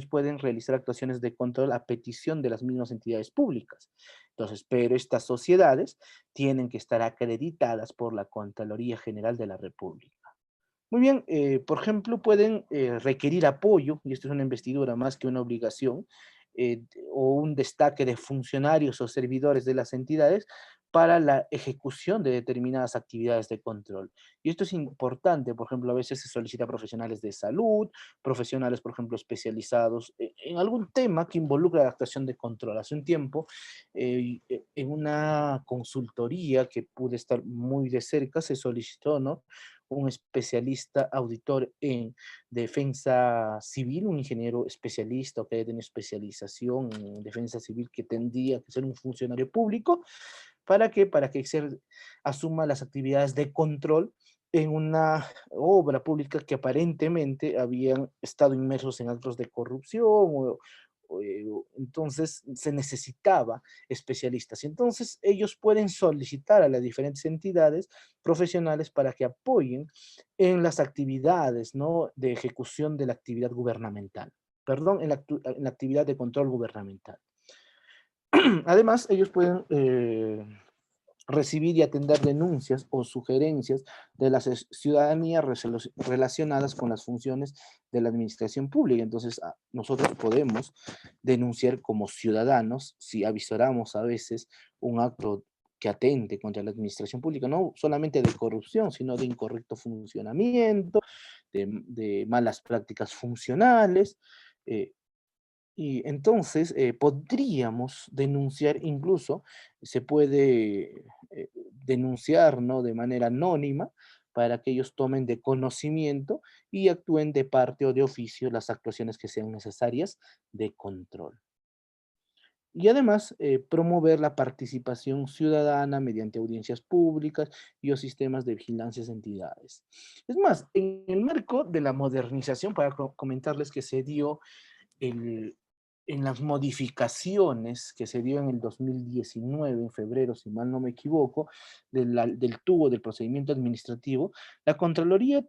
pueden realizar actuaciones de control a petición de las mismas entidades públicas. Entonces, pero estas sociedades tienen que estar acreditadas por la Contraloría General de la República. Muy bien, por ejemplo, pueden requerir apoyo, y esto es una investidura más que una obligación, o un destaque de funcionarios o servidores de las entidades para la ejecución de determinadas actividades de control. Y esto es importante, por ejemplo, a veces se solicita profesionales de salud, profesionales, por ejemplo, especializados en algún tema que involucra la actuación de control. Hace un tiempo, en una consultoría que pude estar muy de cerca, se solicitó, ¿no?, un especialista auditor en defensa civil, un ingeniero especialista o que haya tenido especialización en defensa civil que tendría que ser un funcionario público. ¿Para qué? Para que asuma las actividades de control en una obra pública que aparentemente habían estado inmersos en actos de corrupción entonces se necesitaba especialistas. Entonces ellos pueden solicitar a las diferentes entidades profesionales para que apoyen en las actividades, ¿no?, de ejecución de la actividad gubernamental. Perdón, en la actividad de control gubernamental. Además, ellos pueden recibir y atender denuncias o sugerencias de la ciudadanía relacionadas con las funciones de la administración pública. Entonces, nosotros podemos denunciar como ciudadanos si avisoramos a veces un acto que atente contra la administración pública, no solamente de corrupción, sino de incorrecto funcionamiento, de malas prácticas funcionales, y entonces podríamos denunciar, incluso se puede denunciar, ¿no?, de manera anónima para que ellos tomen de conocimiento y actúen de parte o de oficio las actuaciones que sean necesarias de control. Y además, promover la participación ciudadana mediante audiencias públicas y o sistemas de vigilancia de entidades. Es más, en el marco de la modernización, para comentarles que se dio el, en las modificaciones que se dio en el 2019, en febrero, si mal no me equivoco, del tubo del procedimiento administrativo, la Contraloría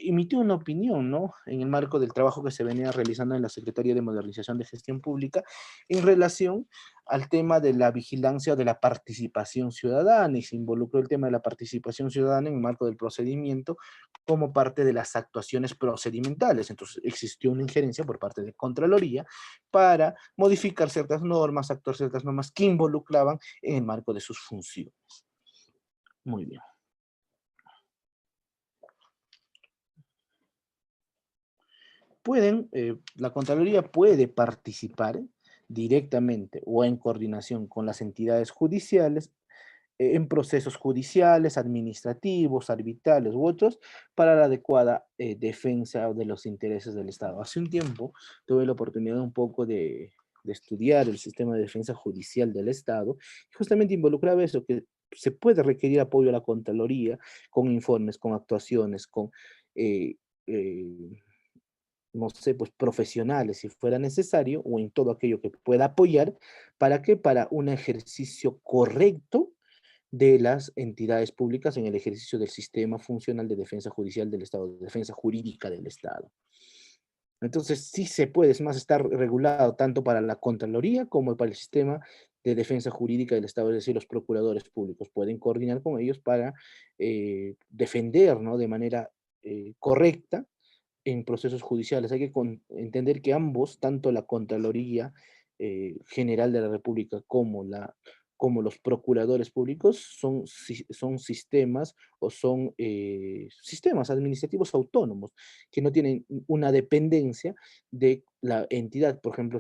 emitió una opinión, ¿no?, en el marco del trabajo que se venía realizando en la Secretaría de Modernización de Gestión Pública en relación al tema de la vigilancia o de la participación ciudadana, y se involucró el tema de la participación ciudadana en el marco del procedimiento como parte de las actuaciones procedimentales. Entonces existió una injerencia por parte de Contraloría para modificar ciertas normas, actuar ciertas normas que involucraban en el marco de sus funciones. Muy bien. la Contraloría puede participar directamente o en coordinación con las entidades judiciales en procesos judiciales, administrativos, arbitrales u otros, para la adecuada defensa de los intereses del Estado. Hace un tiempo tuve la oportunidad un poco de estudiar el sistema de defensa judicial del Estado, y justamente involucraba eso, que se puede requerir apoyo a la Contraloría con informes, con actuaciones, con eh, eh, no sé, pues profesionales si fuera necesario, o en todo aquello que pueda apoyar. ¿Para qué? Para un ejercicio correcto de las entidades públicas en el ejercicio del sistema funcional de defensa judicial del Estado, de defensa jurídica del Estado. Entonces, sí se puede, es más, estar regulado tanto para la Contraloría como para el sistema de defensa jurídica del Estado, es decir, los procuradores públicos pueden coordinar con ellos para defender, ¿no?, de manera correcta en procesos judiciales. Hay que entender que ambos, tanto la Contraloría General de la República como los procuradores públicos, son sistemas o son sistemas administrativos autónomos que no tienen una dependencia de la entidad. Por ejemplo,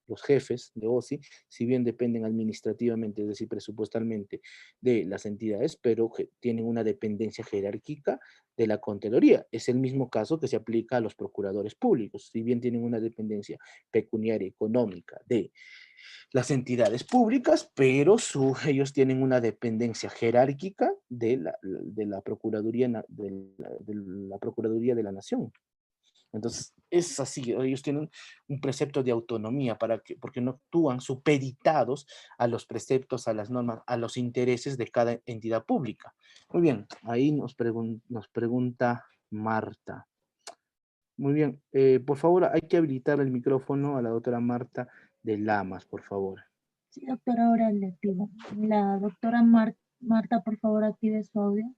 los jefes de OSI, si bien dependen administrativamente, es decir, presupuestalmente, de las entidades, pero tienen una dependencia jerárquica de la Contraloría. Es el mismo caso que se aplica a los procuradores públicos, si bien tienen una dependencia pecuniaria económica de las entidades públicas, pero ellos tienen una dependencia jerárquica de la Procuraduría de la Nación. Entonces, es así, ellos tienen un precepto de autonomía porque no actúan supeditados a los preceptos, a las normas, a los intereses de cada entidad pública. Muy bien, ahí nos pregunta Marta. Muy bien, por favor, hay que habilitar el micrófono a la doctora Marta de Lamas, por favor. Sí, doctora, ahora le activo. La doctora Marta, por favor, active su audio.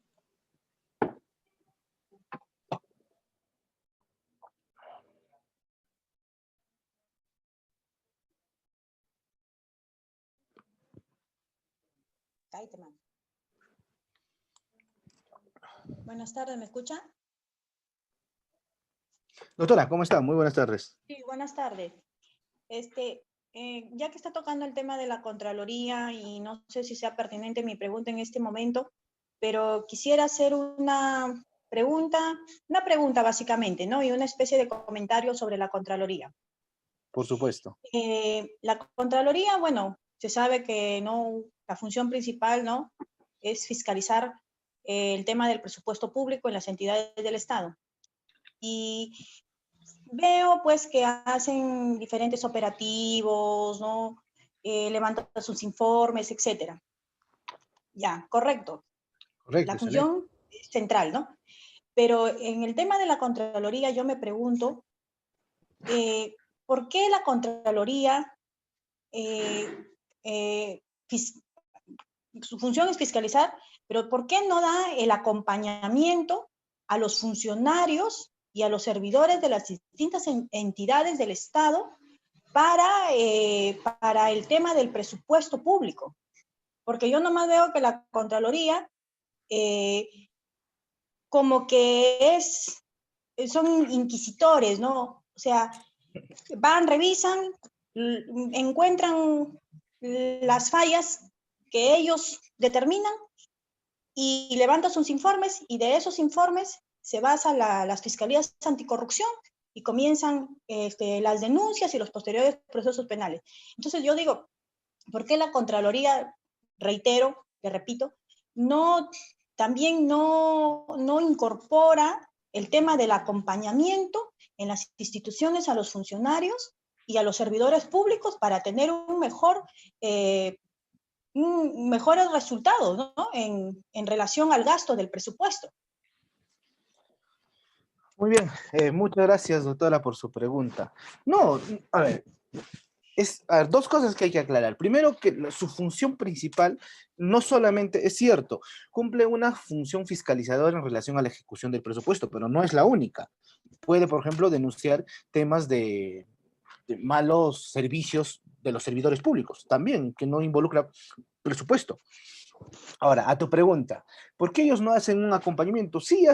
Buenas tardes, ¿me escucha? Doctora, ¿cómo está? Muy buenas tardes. Sí, buenas tardes. Ya que está tocando el tema de la Contraloría y no sé si sea pertinente mi pregunta en este momento, pero quisiera hacer una pregunta básicamente, ¿no? Y una especie de comentario sobre la Contraloría. Por supuesto. La Contraloría, bueno, se sabe que no, la función principal, ¿no?, es fiscalizar el tema del presupuesto público en las entidades del Estado. Y veo pues que hacen diferentes operativos, ¿no? Levantan sus informes, etcétera. Ya, correcto. Correcto, La excelente. función central, ¿no? Pero en el tema de la Contraloría yo me pregunto, ¿por qué la Contraloría, su función es fiscalizar, pero ¿por qué no da el acompañamiento a los funcionarios y a los servidores de las distintas entidades del Estado para el tema del presupuesto público? Porque yo nomás veo que la Contraloría como que son inquisitores, ¿no? O sea, van, revisan, encuentran las fallas que ellos determinan y levantan sus informes, y de esos informes se basan las fiscalías anticorrupción y comienzan las denuncias y los posteriores procesos penales. Entonces yo digo, ¿por qué la Contraloría, reitero, le repito, también no incorpora el tema del acompañamiento en las instituciones a los funcionarios y a los servidores públicos para tener mejores resultados, ¿no?, en relación al gasto del presupuesto? Muy bien, muchas gracias, doctora, por su pregunta. No, a ver, dos cosas que hay que aclarar. Primero, que su función principal no solamente, es cierto, cumple una función fiscalizadora en relación a la ejecución del presupuesto, pero no es la única. Puede, por ejemplo, denunciar temas de malos servicios de los servidores públicos, también, que no involucra presupuesto. Ahora, a tu pregunta, ¿por qué ellos no hacen un acompañamiento? Sí,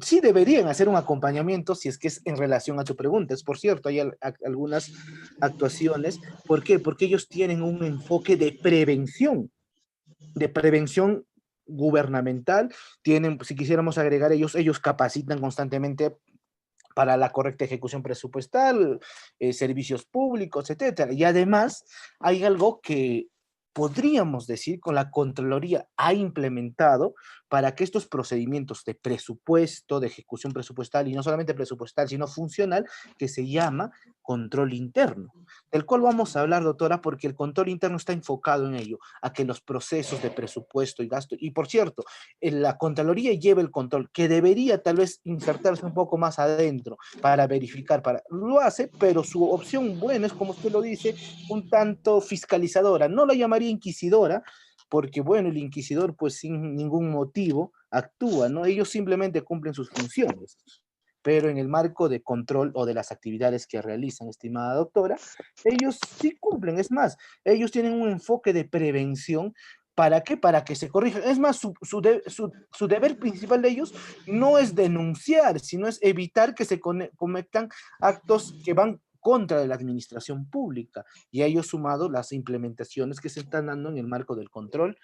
sí deberían hacer un acompañamiento si es que es en relación a tu pregunta. Es por cierto, hay algunas actuaciones. ¿Por qué? Porque ellos tienen un enfoque de prevención gubernamental. Tienen, si quisiéramos agregar, ellos capacitan constantemente para la correcta ejecución presupuestal, servicios públicos, etcétera. Y además hay algo que podríamos decir con la Contraloría ha implementado para que estos procedimientos de presupuesto, de ejecución presupuestal, y no solamente presupuestal, sino funcional, que se llama control interno, del cual vamos a hablar, doctora, porque el control interno está enfocado en ello, a que los procesos de presupuesto y gasto, y por cierto, la Contraloría lleva el control, que debería tal vez insertarse un poco más adentro para verificar, lo hace, pero su opción buena es, como usted lo dice, un tanto fiscalizadora. No la llamaría inquisidora, porque bueno, el inquisidor pues sin ningún motivo actúa, ¿no? Ellos simplemente cumplen sus funciones, pero en el marco de control o de las actividades que realizan, estimada doctora, ellos sí cumplen. Es más, ellos tienen un enfoque de prevención. ¿Para qué? Para que se corrija. Es más, su deber principal de ellos no es denunciar, sino es evitar que se cometan actos que van contra de la administración pública, y a ello sumado las implementaciones que se están dando en el marco del control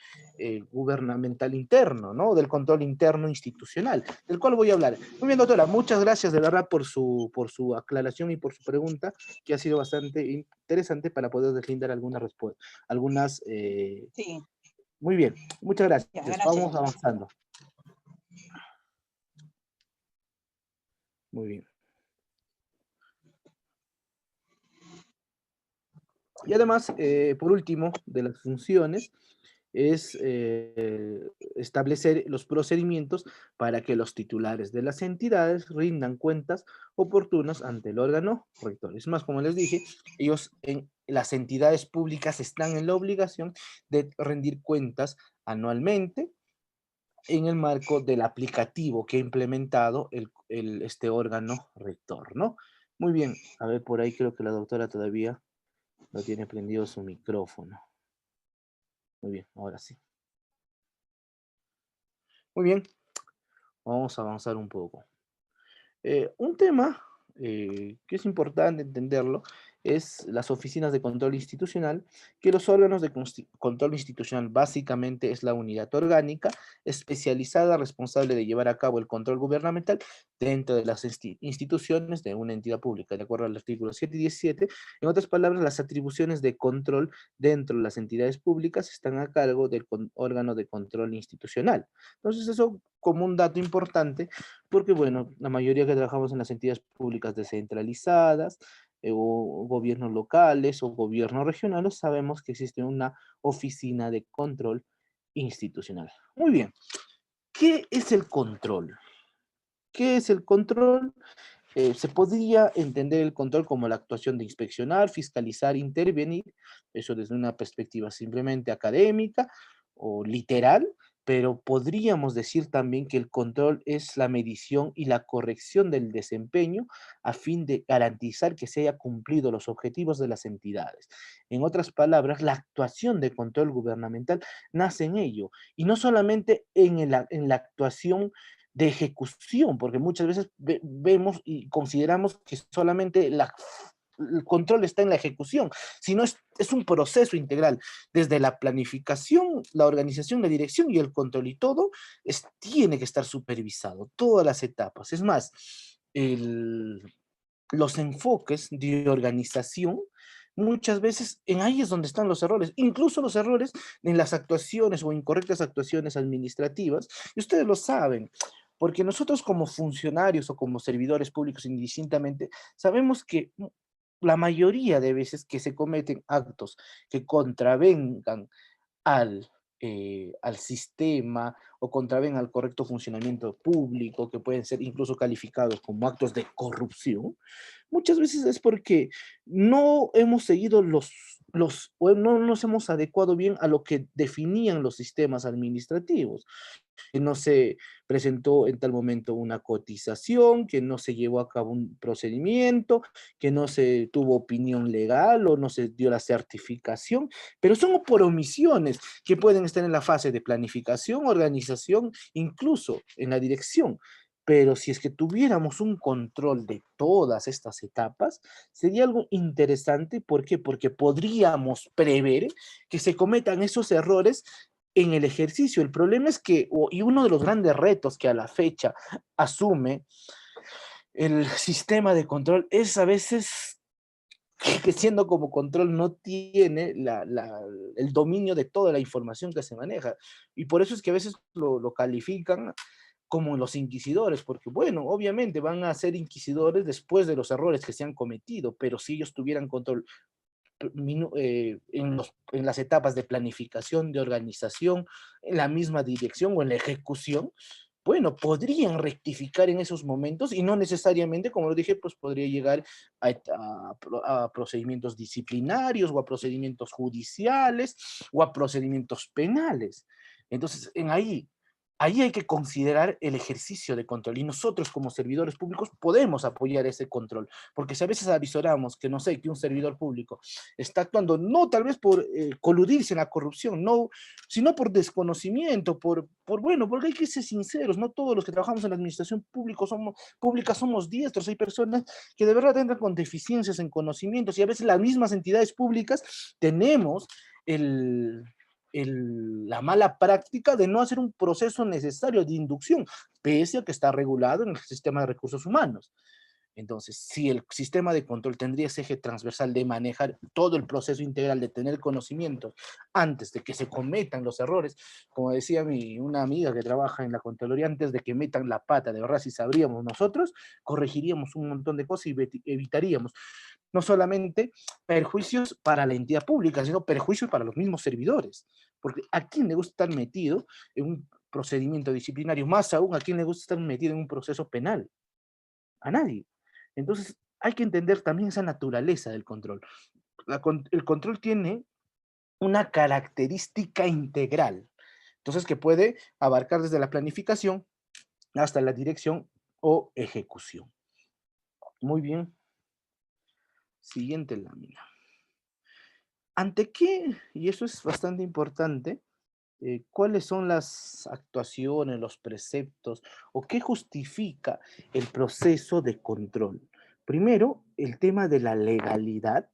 gubernamental interno, ¿no? Del control interno institucional, del cual voy a hablar. Muy bien, doctora, muchas gracias de verdad por su aclaración y por su pregunta, que ha sido bastante interesante para poder deslindar algunas respuestas, algunas... Sí, Muy bien, muchas gracias. ya, gracias, Vamos doctor. avanzando. Muy bien. Y además, por último, de las funciones, es establecer los procedimientos para que los titulares de las entidades rindan cuentas oportunas ante el órgano rector. Es más, como les dije, ellos en las entidades públicas están en la obligación de rendir cuentas anualmente en el marco del aplicativo que ha implementado este órgano rector, ¿no? Muy bien, a ver, por ahí creo que la doctora todavía no tiene prendido su micrófono. Muy bien, ahora sí. Muy bien, vamos a avanzar un poco. Un tema que es importante entenderlo es las oficinas de control institucional, que los órganos de control institucional básicamente es la unidad orgánica especializada responsable de llevar a cabo el control gubernamental dentro de las instituciones de una entidad pública, de acuerdo al artículo 7 y 17. En otras palabras, las atribuciones de control dentro de las entidades públicas están a cargo del órgano de control institucional. Entonces, eso como un dato importante, porque bueno, la mayoría que trabajamos en las entidades públicas descentralizadas, o gobiernos locales o gobiernos regionales, sabemos que existe una oficina de control institucional. Muy bien, ¿qué es el control? ¿Qué es el control? Se podría entender el control como la actuación de inspeccionar, fiscalizar, intervenir, eso desde una perspectiva simplemente académica o literal, pero podríamos decir también que el control es la medición y la corrección del desempeño a fin de garantizar que se haya cumplido los objetivos de las entidades. En otras palabras, la actuación de control gubernamental nace en ello, y no solamente en la actuación de ejecución, porque muchas veces vemos y consideramos que solamente el control está en la ejecución, sino es un proceso integral, desde la planificación, la organización, la dirección y el control, y todo tiene que estar supervisado, todas las etapas. Es más, los enfoques de organización, muchas veces en ahí es donde están los errores, incluso los errores en las actuaciones o incorrectas actuaciones administrativas, y ustedes lo saben, porque nosotros como funcionarios o como servidores públicos indistintamente, sabemos que la mayoría de veces que se cometen actos que contravengan al sistema o contraven al correcto funcionamiento público, que pueden ser incluso calificados como actos de corrupción, muchas veces es porque no hemos seguido o no nos hemos adecuado bien a lo que definían los sistemas administrativos. que no se presentó en tal momento una cotización, que no se llevó a cabo un procedimiento, que no se tuvo opinión legal o no se dio la certificación, pero son por omisiones que pueden estar en la fase de planificación, organización, incluso en la dirección. Pero si es que tuviéramos un control de todas estas etapas, sería algo interesante. ¿Por qué? Porque podríamos prever que se cometan esos errores en el ejercicio. El problema es que, y uno de los grandes retos que a la fecha asume el sistema de control es a veces que siendo como control no tiene el dominio de toda la información que se maneja. Y por eso es que a veces lo califican como los inquisidores, porque bueno, obviamente van a ser inquisidores después de los errores que se han cometido, pero si ellos tuvieran control en las etapas de planificación, de organización, en la misma dirección o en la ejecución, bueno, podrían rectificar en esos momentos y no necesariamente, como lo dije, pues podría llegar a procedimientos disciplinarios o a procedimientos judiciales o a procedimientos penales. Entonces, ahí hay que considerar el ejercicio de control y nosotros como servidores públicos podemos apoyar ese control, porque si a veces avisoramos que no sé, que un servidor público está actuando no tal vez por coludirse en la corrupción, no, sino por desconocimiento, bueno, porque hay que ser sinceros, no todos los que trabajamos en la administración pública somos diestros, hay personas que de verdad entran con deficiencias en conocimientos y a veces las mismas entidades públicas tenemos la mala práctica de no hacer un proceso necesario de inducción, pese a que está regulado en el sistema de recursos humanos. Entonces, si el sistema de control tendría ese eje transversal de manejar todo el proceso integral, de tener conocimientos antes de que se cometan los errores, como decía una amiga que trabaja en la Contraloría, antes de que metan la pata, de verdad, si sabríamos nosotros, corregiríamos un montón de cosas y evitaríamos no solamente perjuicios para la entidad pública, sino perjuicios para los mismos servidores. Porque ¿a quién le gusta estar metido en un procedimiento disciplinario? Más aún, ¿a quién le gusta estar metido en un proceso penal? A nadie. Entonces, hay que entender también esa naturaleza del control. El control tiene una característica integral. Entonces, que puede abarcar desde la planificación hasta la dirección o ejecución. Muy bien. Siguiente lámina. ¿Ante qué? Y eso es bastante importante. ¿Cuáles son las actuaciones, los preceptos o qué justifica el proceso de control? Primero, el tema de la legalidad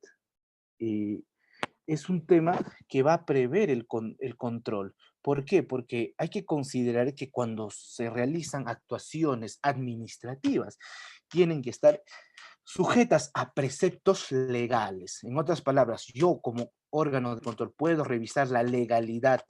es un tema que va a prever el control. ¿Por qué? Porque hay que considerar que cuando se realizan actuaciones administrativas, tienen que estar sujetas a preceptos legales. En otras palabras, yo como órgano de control puedo revisar la legalidad.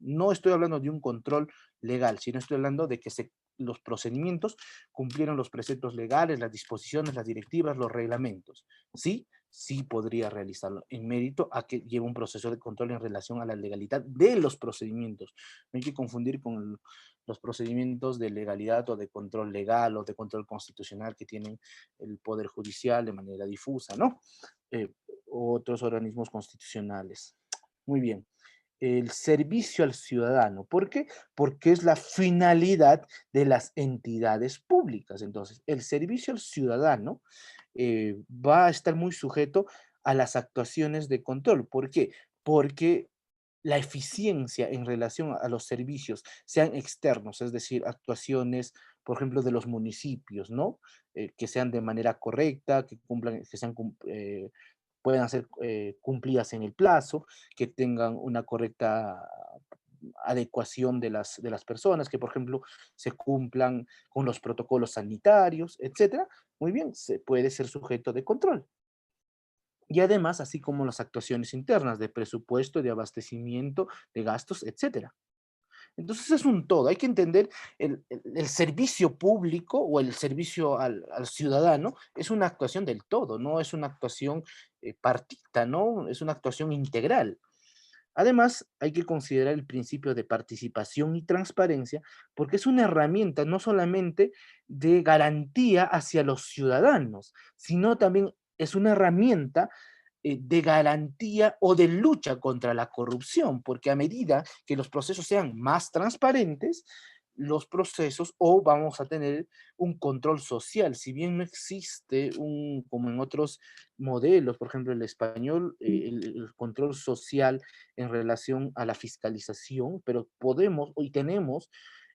No estoy hablando de un control legal, sino estoy hablando de que los procedimientos cumplieron los preceptos legales, las disposiciones, las directivas, los reglamentos. ¿Sí? Sí podría realizarlo en mérito a que lleve un proceso de control en relación a la legalidad de los procedimientos. No hay que confundir con los procedimientos de legalidad o de control legal o de control constitucional que tienen el Poder Judicial de manera difusa, ¿no? Otros organismos constitucionales. Muy bien. El servicio al ciudadano. ¿Por qué? Porque es la finalidad de las entidades públicas. Entonces, el servicio al ciudadano va a estar muy sujeto a las actuaciones de control. ¿Por qué? Porque la eficiencia en relación a los servicios, sean externos, es decir, actuaciones, por ejemplo, de los municipios, ¿no? Que sean de manera correcta, que cumplan, que sean puedan ser cumplidas en el plazo, que tengan una correcta adecuación de las personas, que por ejemplo se cumplan con los protocolos sanitarios, etcétera, muy bien, se puede ser sujeto de control. Y además, así como las actuaciones internas de presupuesto, de abastecimiento, de gastos, etcétera. Entonces es un todo, hay que entender el servicio público o el servicio al ciudadano es una actuación del todo, no es una actuación partita, ¿no? Es una actuación integral. Además, hay que considerar el principio de participación y transparencia porque es una herramienta no solamente de garantía hacia los ciudadanos, sino también es una herramienta de garantía o de lucha contra la corrupción, porque a medida que los procesos sean más transparentes, los procesos o vamos a tener un control social. Si bien no existe como en otros modelos, por ejemplo, el español, el control social en relación a la fiscalización, pero podemos y tenemos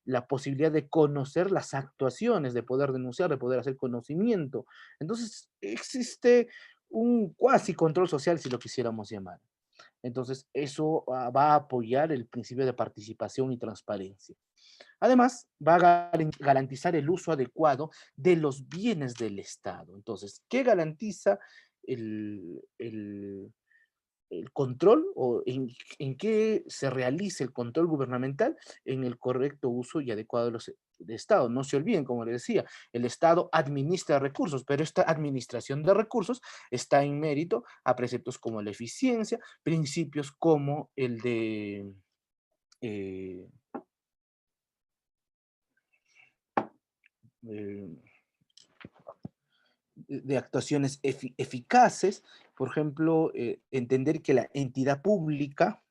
la posibilidad de conocer las actuaciones, de poder denunciar, de poder hacer conocimiento. Entonces, existe un cuasi control social, si lo quisiéramos llamar. Entonces, eso va a apoyar el principio de participación y transparencia. Además, va a garantizar el uso adecuado de los bienes del Estado. Entonces, ¿qué garantiza el control o en qué se realiza el control gubernamental? En el correcto uso y adecuado de Estado? No se olviden, como les decía, el Estado administra recursos, pero esta administración de recursos está en mérito a preceptos como la eficiencia, principios como el de eh, eh, de actuaciones eficaces, por ejemplo, entender que la entidad pública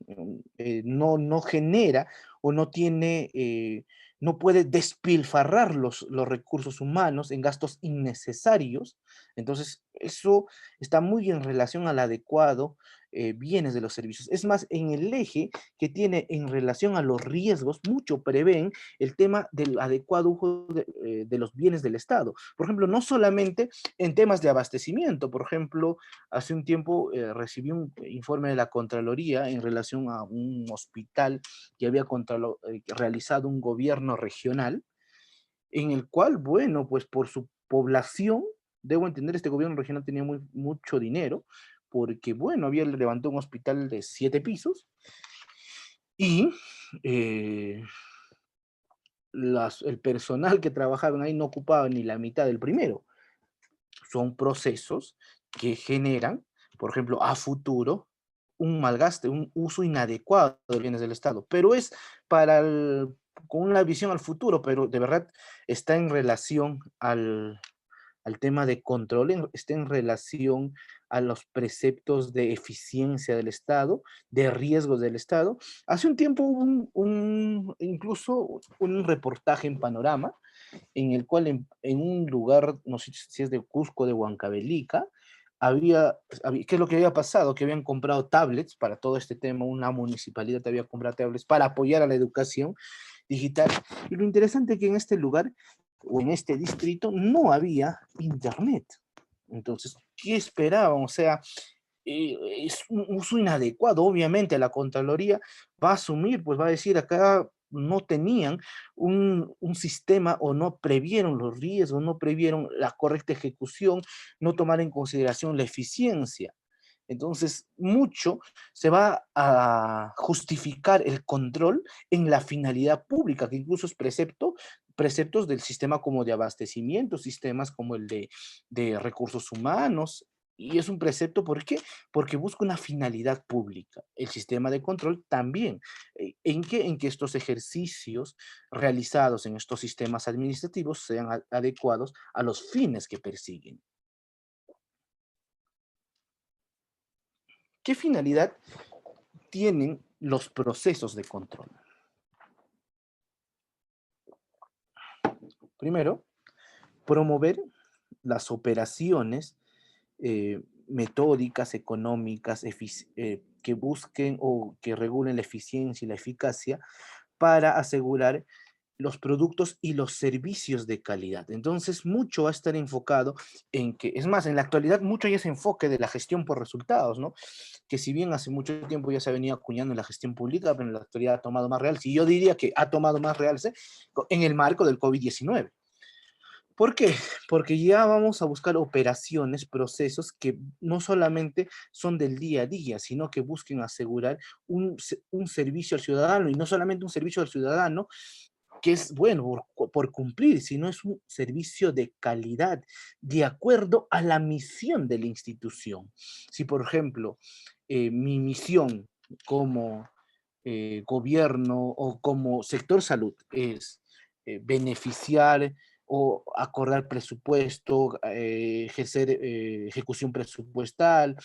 no genera o no tiene, no puede despilfarrar los recursos humanos en gastos innecesarios. Entonces, eso está muy en relación al adecuado bienes de los servicios. Es más, en el eje que tiene en relación a los riesgos, mucho prevén el tema del adecuado uso de los bienes del Estado. Por ejemplo, no solamente en temas de abastecimiento. Por ejemplo, hace un tiempo recibí un informe de la Contraloría en relación a un hospital que había realizado un gobierno regional, en el cual, bueno, pues por su población, debo entender, este gobierno regional tenía mucho dinero, porque, bueno, había levantado un hospital de 7 pisos y eh, el personal que trabajaban ahí no ocupaba ni la mitad del primero. Son procesos que generan, por ejemplo, a futuro, un malgaste, un uso inadecuado de bienes del Estado, pero es con una visión al futuro, pero de verdad está en relación al tema de control, está en relación a los preceptos de eficiencia del Estado, de riesgos del Estado. Hace un tiempo hubo incluso un reportaje en Panorama, en el cual en un lugar, no sé si es de Cusco, de Huancavelica, ¿qué es lo que había pasado? Que habían comprado tablets para todo este tema, una municipalidad había comprado tablets para apoyar a la educación digital. Y lo interesante es que en este lugar, o en este distrito, no había internet. Entonces, ¿qué esperaban? O sea, es un uso inadecuado. Obviamente la Contraloría va a asumir, pues va a decir, acá no tenían un sistema o no previeron los riesgos, no previeron la correcta ejecución, no tomar en consideración la eficiencia. Entonces, mucho se va a justificar el control en la finalidad pública, que incluso es preceptos del sistema como de abastecimiento, sistemas como el de recursos humanos, y es un precepto, ¿por qué? Porque busca una finalidad pública. El sistema de control también. ¿En qué? En que estos ejercicios realizados en estos sistemas administrativos sean adecuados a los fines que persiguen. ¿Qué finalidad tienen los procesos de control? Primero, promover las operaciones metódicas, económicas, que busquen o que regulen la eficiencia y la eficacia para asegurar los productos y los servicios de calidad. Entonces, mucho va a estar enfocado en que, es más, en la actualidad mucho hay ese enfoque de la gestión por resultados, ¿no? Que si bien hace mucho tiempo ya se ha venido acuñando en la gestión pública, pero en la actualidad ha tomado más realce, y yo diría que ha tomado más realce en el marco del COVID-19. ¿Por qué? Porque ya vamos a buscar operaciones, procesos que no solamente son del día a día, sino que busquen asegurar un servicio al ciudadano, y no solamente un servicio al ciudadano, que es bueno por cumplir, sino es un servicio de calidad, de acuerdo a la misión de la institución. Si, por ejemplo, mi misión como gobierno o como sector salud es beneficiar o acordar presupuesto, ejercer ejecución presupuestal,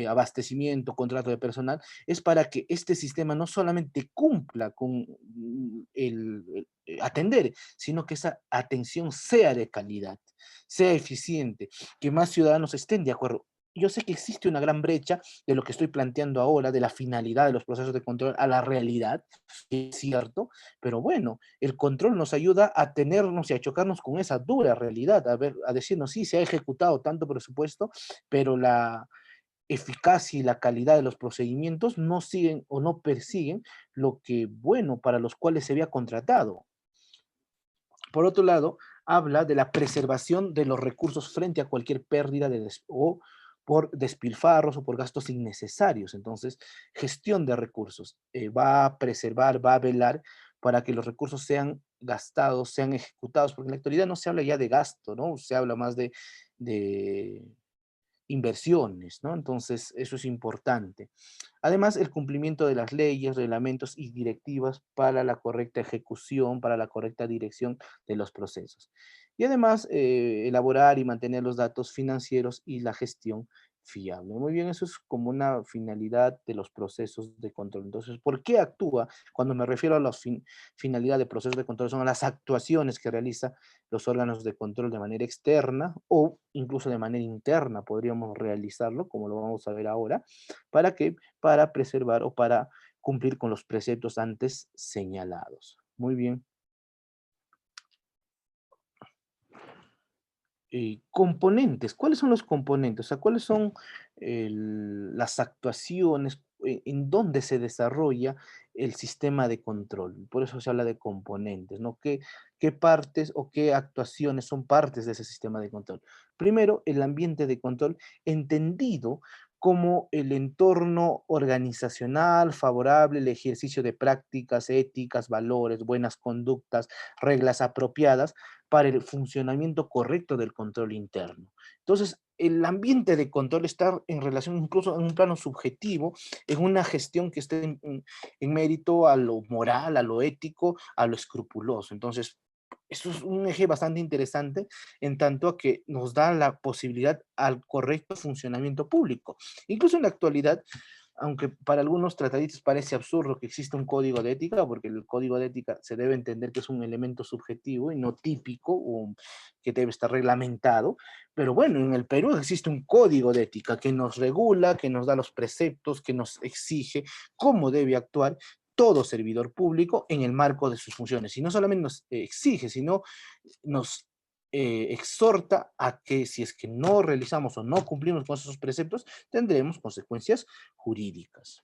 abastecimiento, contrato de personal, es para que este sistema no solamente cumpla con atender, sino que esa atención sea de calidad, sea eficiente, que más ciudadanos estén de acuerdo. Yo sé que existe una gran brecha de lo que estoy planteando ahora, de la finalidad de los procesos de control a la realidad, es cierto, pero bueno, el control nos ayuda a tenernos y a chocarnos con esa dura realidad, a ver, a decirnos, sí, se ha ejecutado tanto presupuesto, pero la eficacia y la calidad de los procedimientos no siguen o no persiguen lo que, bueno, para los cuales se había contratado. Por otro lado, habla de la preservación de los recursos frente a cualquier pérdida o por despilfarros o por gastos innecesarios. Entonces, gestión de recursos. Va a preservar, va a velar para que los recursos sean gastados, sean ejecutados, porque en la actualidad no se habla ya de gasto, ¿no? Se habla más de inversiones, ¿no? Entonces, eso es importante. Además, el cumplimiento de las leyes, reglamentos y directivas para la correcta ejecución, para la correcta dirección de los procesos. Y además, elaborar y mantener los datos financieros y la gestión fiable. Muy bien, eso es como una finalidad de los procesos de control. Entonces, ¿por qué actúa? Cuando me refiero a la finalidad de procesos de control, son las actuaciones que realiza los órganos de control de manera externa o incluso de manera interna, podríamos realizarlo, como lo vamos a ver ahora. ¿Para qué? Para preservar o para cumplir con los preceptos antes señalados. Muy bien. Componentes, ¿cuáles son los componentes? O sea, ¿cuáles son las actuaciones, en dónde se desarrolla el sistema de control? Por eso se habla de componentes, ¿no? ¿Qué partes o qué actuaciones son partes de ese sistema de control? Primero, el ambiente de control entendido como el entorno organizacional favorable, el ejercicio de prácticas éticas, valores, buenas conductas, reglas apropiadas para el funcionamiento correcto del control interno. Entonces, el ambiente de control está en relación incluso en un plano subjetivo, en una gestión que esté en mérito a lo moral, a lo ético, a lo escrupuloso. Entonces, esto es un eje bastante interesante en tanto a que nos da la posibilidad al correcto funcionamiento público. Incluso en la actualidad, aunque para algunos tratadistas parece absurdo que exista un código de ética, porque el código de ética se debe entender que es un elemento subjetivo y no típico, o que debe estar reglamentado, pero bueno, en el Perú existe un código de ética que nos regula, que nos da los preceptos, que nos exige cómo debe actuar todo servidor público en el marco de sus funciones. Y no solamente nos exige, sino nos exhorta a que si es que no realizamos o no cumplimos con esos preceptos, tendremos consecuencias jurídicas.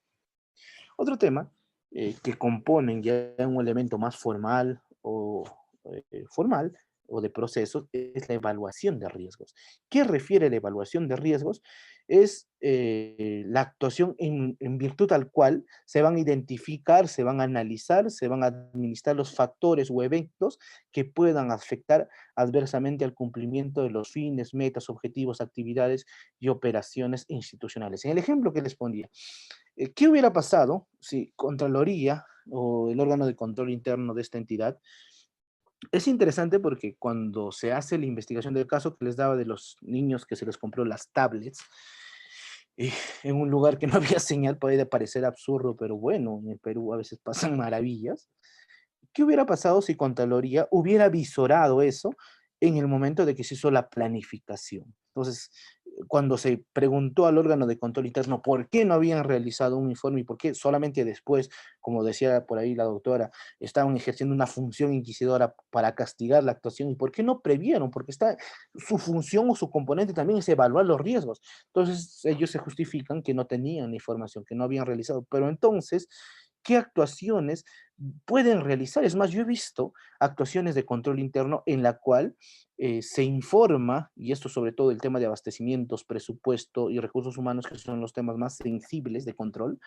Otro tema que componen ya un elemento más formal o de procesos es la evaluación de riesgos. ¿Qué refiere la evaluación de riesgos? Es la actuación en virtud al cual se van a identificar, se van a analizar, se van a administrar los factores o eventos que puedan afectar adversamente al cumplimiento de los fines, metas, objetivos, actividades y operaciones institucionales. En el ejemplo que les ponía, ¿qué hubiera pasado si Contraloría o el órgano de control interno de esta entidad? Es interesante porque cuando se hace la investigación del caso que les daba de los niños que se les compró las tablets, en un lugar que no había señal, puede parecer absurdo, pero bueno, en el Perú a veces pasan maravillas. ¿Qué hubiera pasado si Contraloría hubiera visorado eso en el momento de que se hizo la planificación? Entonces, cuando se preguntó al órgano de control interno por qué no habían realizado un informe y por qué solamente después, como decía por ahí la doctora, estaban ejerciendo una función inquisidora para castigar la actuación y por qué no previeron, porque está, su función o su componente también es evaluar los riesgos. Entonces, ellos se justifican que no tenían información, que no habían realizado, pero entonces, ¿qué actuaciones pueden realizar? Es más, yo he visto actuaciones de control interno en la cual se informa, y esto sobre todo el tema de abastecimientos, presupuesto y recursos humanos, que son los temas más sensibles de control,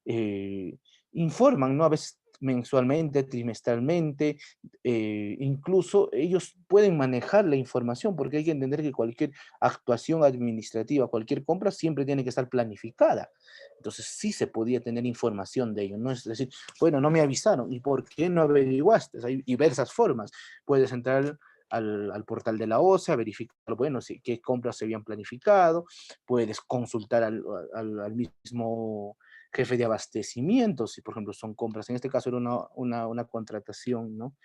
eh, informan, ¿no? A veces mensualmente, trimestralmente, incluso ellos pueden manejar la información, porque hay que entender que cualquier actuación administrativa, cualquier compra, siempre tiene que estar planificada. Entonces sí se podía tener información de ello, no es decir, bueno, no me avisaron, ¿y por qué no averiguaste? Hay diversas formas. Puedes entrar al portal de la OCE a verificar, bueno, si, qué compras se habían planificado, puedes consultar al mismo jefe de abastecimiento, si por ejemplo son compras, en este caso era una contratación, ¿no?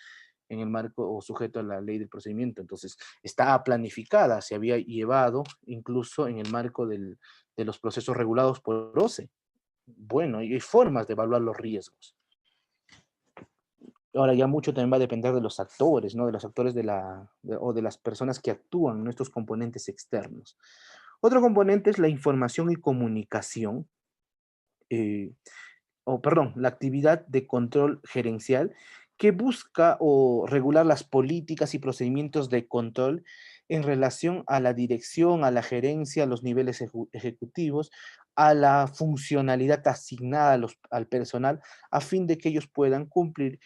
En el marco o sujeto a la ley del procedimiento, entonces estaba planificada, se había llevado incluso en el marco de los procesos regulados por OCE. Bueno, y hay formas de evaluar los riesgos. Ahora ya mucho también va a depender de los actores, ¿no? De los actores o de las personas que actúan en estos componentes externos. Otro componente es la información y comunicación, perdón, la actividad de control gerencial que busca o regular las políticas y procedimientos de control en relación a la dirección, a la gerencia, a los niveles ejecutivos, a la funcionalidad asignada al personal, a fin de que ellos puedan cumplir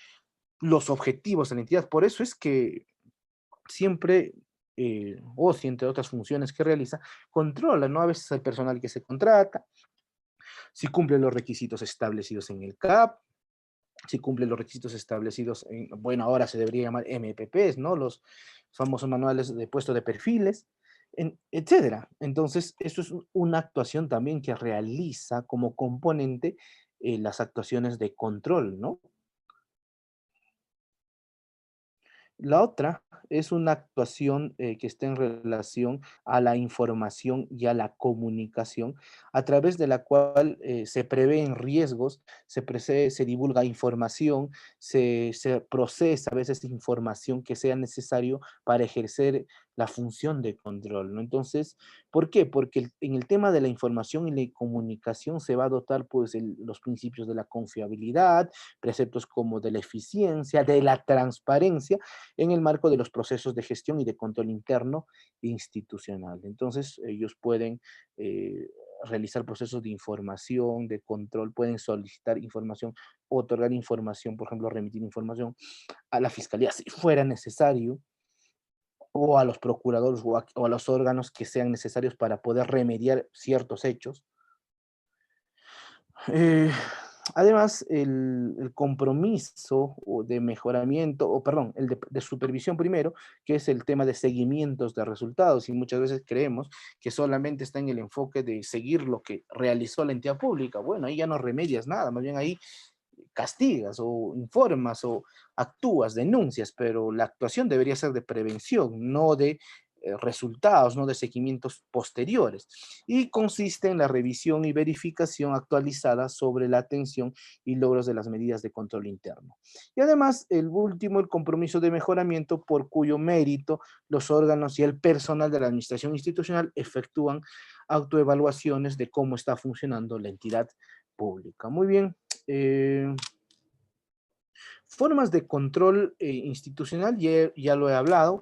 los objetivos de la entidad. Por eso es que siempre, OSI, entre otras funciones que realiza, controla, ¿no? A veces el personal que se contrata, si cumple los requisitos establecidos en el CAP, si cumple los requisitos establecidos en, bueno, ahora se debería llamar MPPs, ¿no? Los famosos manuales de puesto de perfiles, etcétera. Entonces, eso es una actuación también que realiza como componente las actuaciones de control, ¿no? La otra es una actuación que está en relación a la información y a la comunicación, a través de la cual se prevén riesgos, se divulga información, se procesa a veces información que sea necesario para ejercer la función de control, ¿no? Entonces, ¿por qué? Porque en el tema de la información y la comunicación se va a dotar pues los principios de la confiabilidad, preceptos como de la eficiencia, de la transparencia, en el marco de los procesos de gestión y de control interno institucional. Entonces, ellos pueden realizar procesos de información, de control, pueden solicitar información, otorgar información, por ejemplo, remitir información a la fiscalía si fuera necesario, o a los procuradores o a los órganos que sean necesarios para poder remediar ciertos hechos. Además, el compromiso de mejoramiento, o perdón, el de supervisión primero, que es el tema de seguimientos de resultados, y muchas veces creemos que solamente está en el enfoque de seguir lo que realizó la entidad pública. Bueno, ahí ya no remedias nada, más bien ahí castigas o informas o actúas, denuncias, pero la actuación debería ser de prevención, no de resultados, no de seguimientos posteriores, y consiste en la revisión y verificación actualizada sobre la atención y logros de las medidas de control interno. Y además, el último, el compromiso de mejoramiento, por cuyo mérito los órganos y el personal de la administración institucional efectúan autoevaluaciones de cómo está funcionando la entidad pública. Muy bien. Formas de control institucional, ya lo he hablado,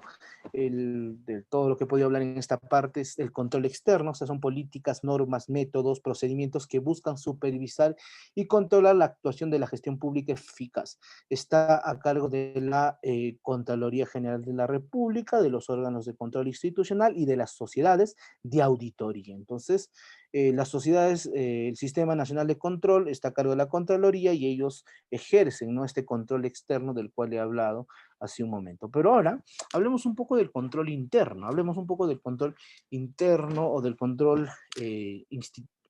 de todo lo que he podido hablar en esta parte es el control externo, o sea, son políticas, normas, métodos, procedimientos que buscan supervisar y controlar la actuación de la gestión pública eficaz. Está a cargo de la Contraloría General de la República, de los órganos de control institucional y de las sociedades de auditoría. Entonces, las sociedades, el Sistema Nacional de Control está a cargo de la Contraloría y ellos ejercen, ¿no?, este control externo del cual he hablado hace un momento. Pero ahora hablemos un poco del control interno, hablemos un poco del control interno o del control,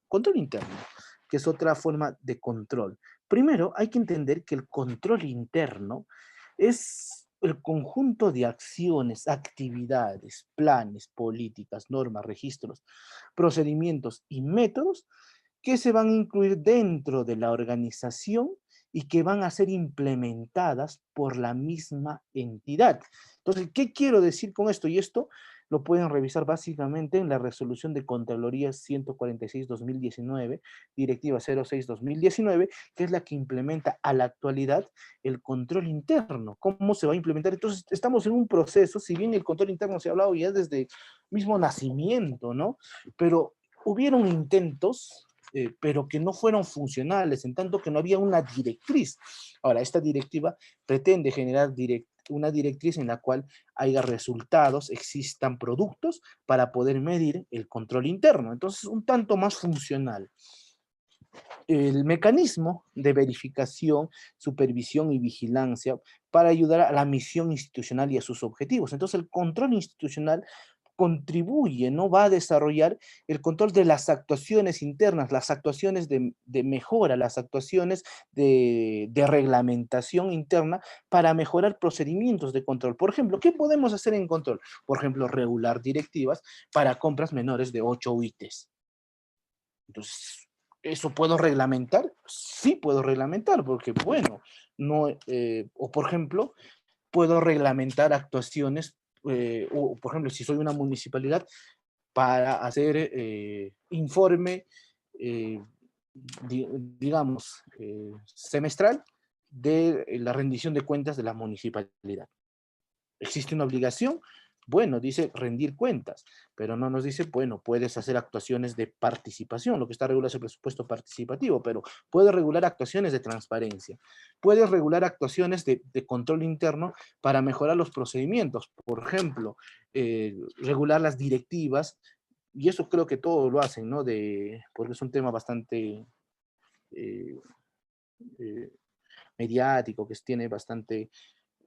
control interno, que es otra forma de control. Primero, hay que entender que el control interno es el conjunto de acciones, actividades, planes, políticas, normas, registros, procedimientos y métodos que se van a incluir dentro de la organización y que van a ser implementadas por la misma entidad. Entonces, ¿qué quiero decir con esto? Y esto lo pueden revisar básicamente en la resolución de Contraloría 146-2019, Directiva 06-2019, que es la que implementa a la actualidad el control interno. ¿Cómo se va a implementar? Entonces, estamos en un proceso, si bien el control interno se ha hablado ya desde mismo nacimiento, ¿no? Pero hubieron intentos, pero que no fueron funcionales, en tanto que no había una directriz. Ahora, esta directiva pretende generar una directriz en la cual haya resultados, existan productos para poder medir el control interno. Entonces, un tanto más funcional. el mecanismo de verificación, supervisión y vigilancia para ayudar a la misión institucional y a sus objetivos. Entonces, el control institucional contribuye, ¿no? Va a desarrollar el control de las actuaciones internas, las actuaciones de mejora, las actuaciones de reglamentación interna para mejorar procedimientos de control. Por ejemplo, ¿qué podemos hacer en control? Por ejemplo, regular directivas para compras menores de 8 UITs. Entonces, ¿eso puedo reglamentar? Sí puedo reglamentar, porque bueno, no, o por ejemplo, puedo reglamentar actuaciones, o por ejemplo, si soy una municipalidad, para hacer informe, eh, digamos, semestral de la rendición de cuentas de la municipalidad. ¿Existe una obligación? Bueno, dice rendir cuentas, pero no nos dice, bueno, puedes hacer actuaciones de participación, lo que está regulado es el presupuesto participativo, pero puedes regular actuaciones de transparencia, puedes regular actuaciones de control interno para mejorar los procedimientos, por ejemplo, regular las directivas, y eso creo que todos lo hacen, ¿no? Porque es un tema bastante eh, eh, mediático, que tiene bastante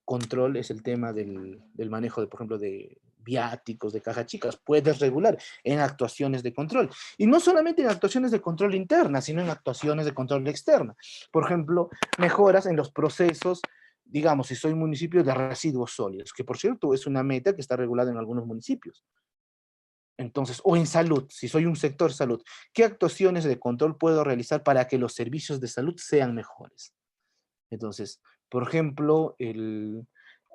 control, es el tema del manejo, de, por ejemplo, de viáticos, de cajas chicas. Puedes regular en actuaciones de control. Y no solamente en actuaciones de control interna, sino en actuaciones de control externa. Por ejemplo, mejoras en los procesos, digamos, si soy municipio de residuos sólidos, que por cierto es una meta que está regulada en algunos municipios. Entonces, o en salud, si soy un sector salud, ¿qué actuaciones de control puedo realizar para que los servicios de salud sean mejores? Entonces, por ejemplo, el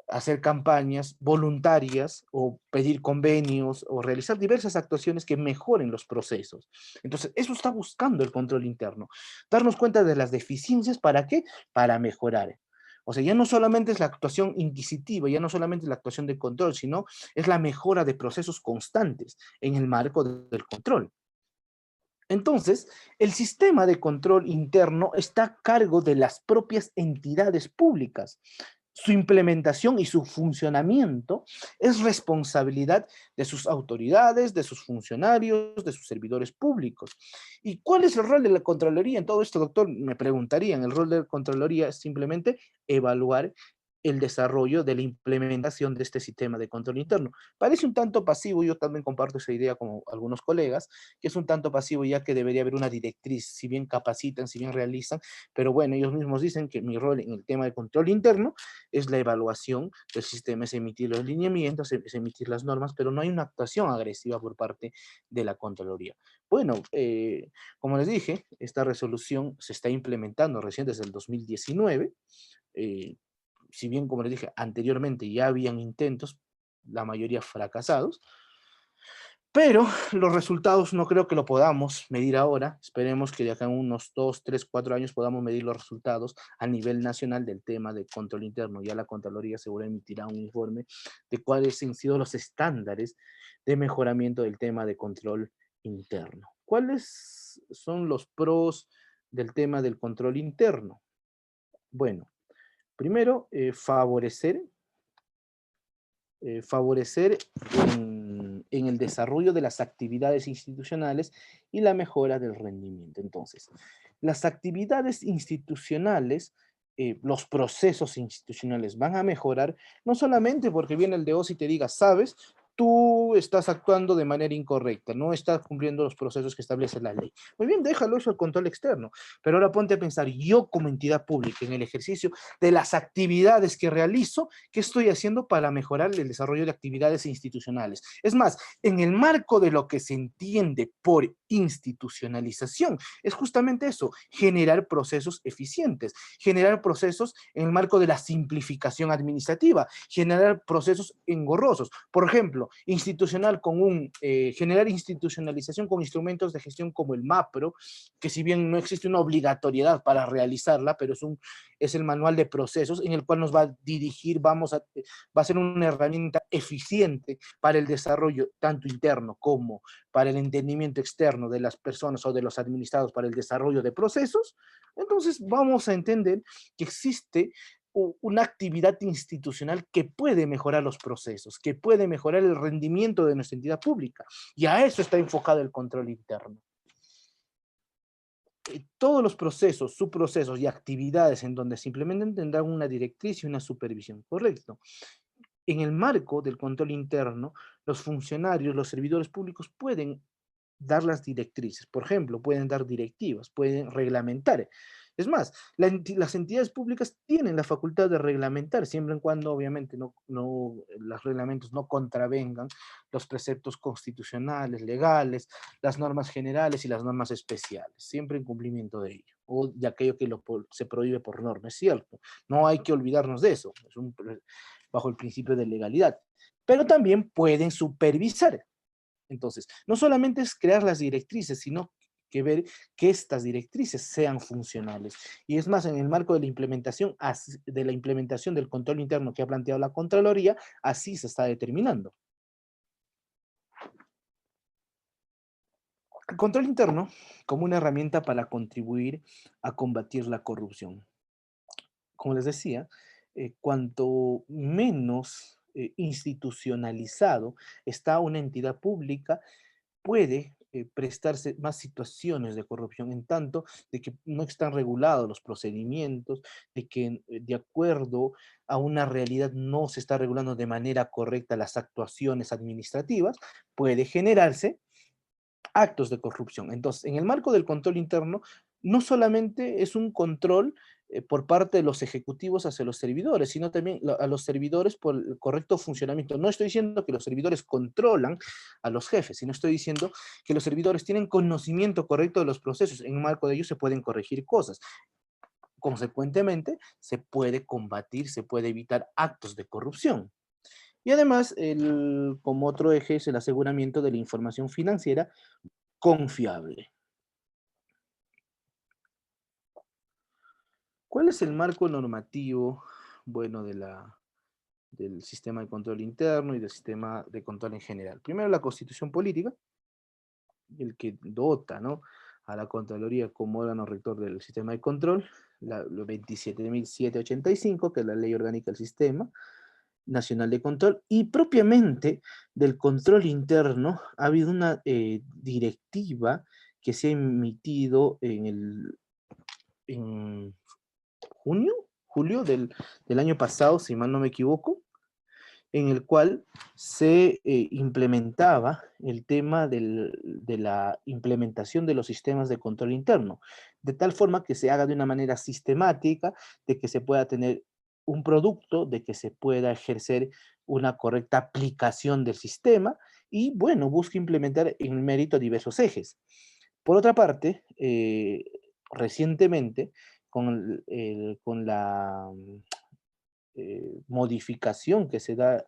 hacer campañas voluntarias o pedir convenios o realizar diversas actuaciones que mejoren los procesos. Entonces, eso está buscando el control interno. Darnos cuenta de las deficiencias, ¿para qué? Para mejorar. O sea, ya no solamente es la actuación inquisitiva, ya no solamente es la actuación de control, sino es la mejora de procesos constantes en el marco del control. Entonces, el sistema de control interno está a cargo de las propias entidades públicas. Su implementación y su funcionamiento es responsabilidad de sus autoridades, de sus funcionarios, de sus servidores públicos. ¿Y cuál es el rol de la Contraloría en todo esto, doctor? Me preguntarían. El rol de la Contraloría es simplemente evaluar el desarrollo de la implementación de este sistema de control interno. Parece un tanto pasivo, yo también comparto esa idea como algunos colegas, que es un tanto pasivo ya que debería haber una directriz, si bien capacitan, si bien realizan, pero bueno, ellos mismos dicen que mi rol en el tema de control interno es la evaluación del sistema, es emitir los lineamientos, es emitir las normas, pero no hay una actuación agresiva por parte de la Contraloría. Bueno, como les dije, esta resolución se está implementando recién desde el 2019, si bien, como les dije, anteriormente ya habían intentos, la mayoría fracasados, pero los resultados no creo que lo podamos medir ahora. Esperemos que de acá en unos 2, 3, 4 años podamos medir los resultados a nivel nacional del tema de control interno. Ya la Contraloría seguro emitirá un informe de cuáles han sido los estándares de mejoramiento del tema de control interno. ¿Cuáles son los pros del tema del control interno? Bueno, primero, favorecer en el desarrollo de las actividades institucionales y la mejora del rendimiento. Entonces, las actividades institucionales, los procesos institucionales van a mejorar, no solamente porque viene el DEOS y te diga, sabes, tú estás actuando de manera incorrecta, no estás cumpliendo los procesos que establece la ley. Muy bien, déjalo eso al control externo, pero ahora ponte a pensar, yo como entidad pública, en el ejercicio de las actividades que realizo, ¿qué estoy haciendo para mejorar el desarrollo de actividades institucionales? Es más, en el marco de lo que se entiende por institucionalización, es justamente eso, generar procesos eficientes, generar procesos en el marco de la simplificación administrativa, generar procesos engorrosos. Por ejemplo, generar institucionalización con instrumentos de gestión como el MAPRO, que si bien no existe una obligatoriedad para realizarla, pero es el manual de procesos en el cual nos va a dirigir, va a ser una herramienta eficiente para el desarrollo tanto interno como para el entendimiento externo de las personas o de los administrados para el desarrollo de procesos. Entonces vamos a entender que existe una actividad institucional que puede mejorar los procesos, que puede mejorar el rendimiento de nuestra entidad pública. Y a eso está enfocado el control interno. todos los procesos, subprocesos y actividades en donde se implementen tendrán una directriz y una supervisión, ¿correcto? En el marco del control interno, los funcionarios, los servidores públicos pueden dar las directrices, por ejemplo, pueden dar directivas, pueden reglamentar. Es más, las entidades públicas tienen la facultad de reglamentar, siempre en cuando obviamente los reglamentos no contravengan los preceptos constitucionales, legales, las normas generales y las normas especiales, siempre en cumplimiento de ello, o de aquello que se prohíbe por norma, es cierto. No hay que olvidarnos de eso, bajo el principio de legalidad. Pero también pueden supervisar. Entonces, no solamente es crear las directrices, sino que ver que estas directrices sean funcionales. Y es más, en el marco de la implementación, del control interno que ha planteado la Contraloría, así se está determinando. El control interno como una herramienta para contribuir a combatir la corrupción. Como les decía, cuanto menos institucionalizado está una entidad pública, puede prestarse más situaciones de corrupción, en tanto de que no están regulados los procedimientos, de que de acuerdo a una realidad no se está regulando de manera correcta las actuaciones administrativas, puede generarse actos de corrupción. Entonces, en el marco del control interno, no solamente es un control por parte de los ejecutivos hacia los servidores, sino también a los servidores por el correcto funcionamiento. No estoy diciendo que los servidores controlan a los jefes, sino estoy diciendo que los servidores tienen conocimiento correcto de los procesos. En el marco de ellos se pueden corregir cosas. Consecuentemente, se puede combatir, se puede evitar actos de corrupción. Y además, como otro eje es el aseguramiento de la información financiera confiable. ¿Cuál es el marco normativo, bueno, del sistema de control interno y del sistema de control en general? Primero, la Constitución Política, el que dota, ¿no?, a la Contraloría como órgano rector del sistema de control, la 27.785, que es la Ley Orgánica del Sistema Nacional de Control, y propiamente del control interno ha habido una directiva que se ha emitido en julio del año pasado, si mal no me equivoco, en el cual se implementaba el tema de la implementación de los sistemas de control interno, de tal forma que se haga de una manera sistemática, de que se pueda tener un producto, de que se pueda ejercer una correcta aplicación del sistema y, bueno, busca implementar en mérito diversos ejes. Por otra parte, recientemente, con la modificación que se da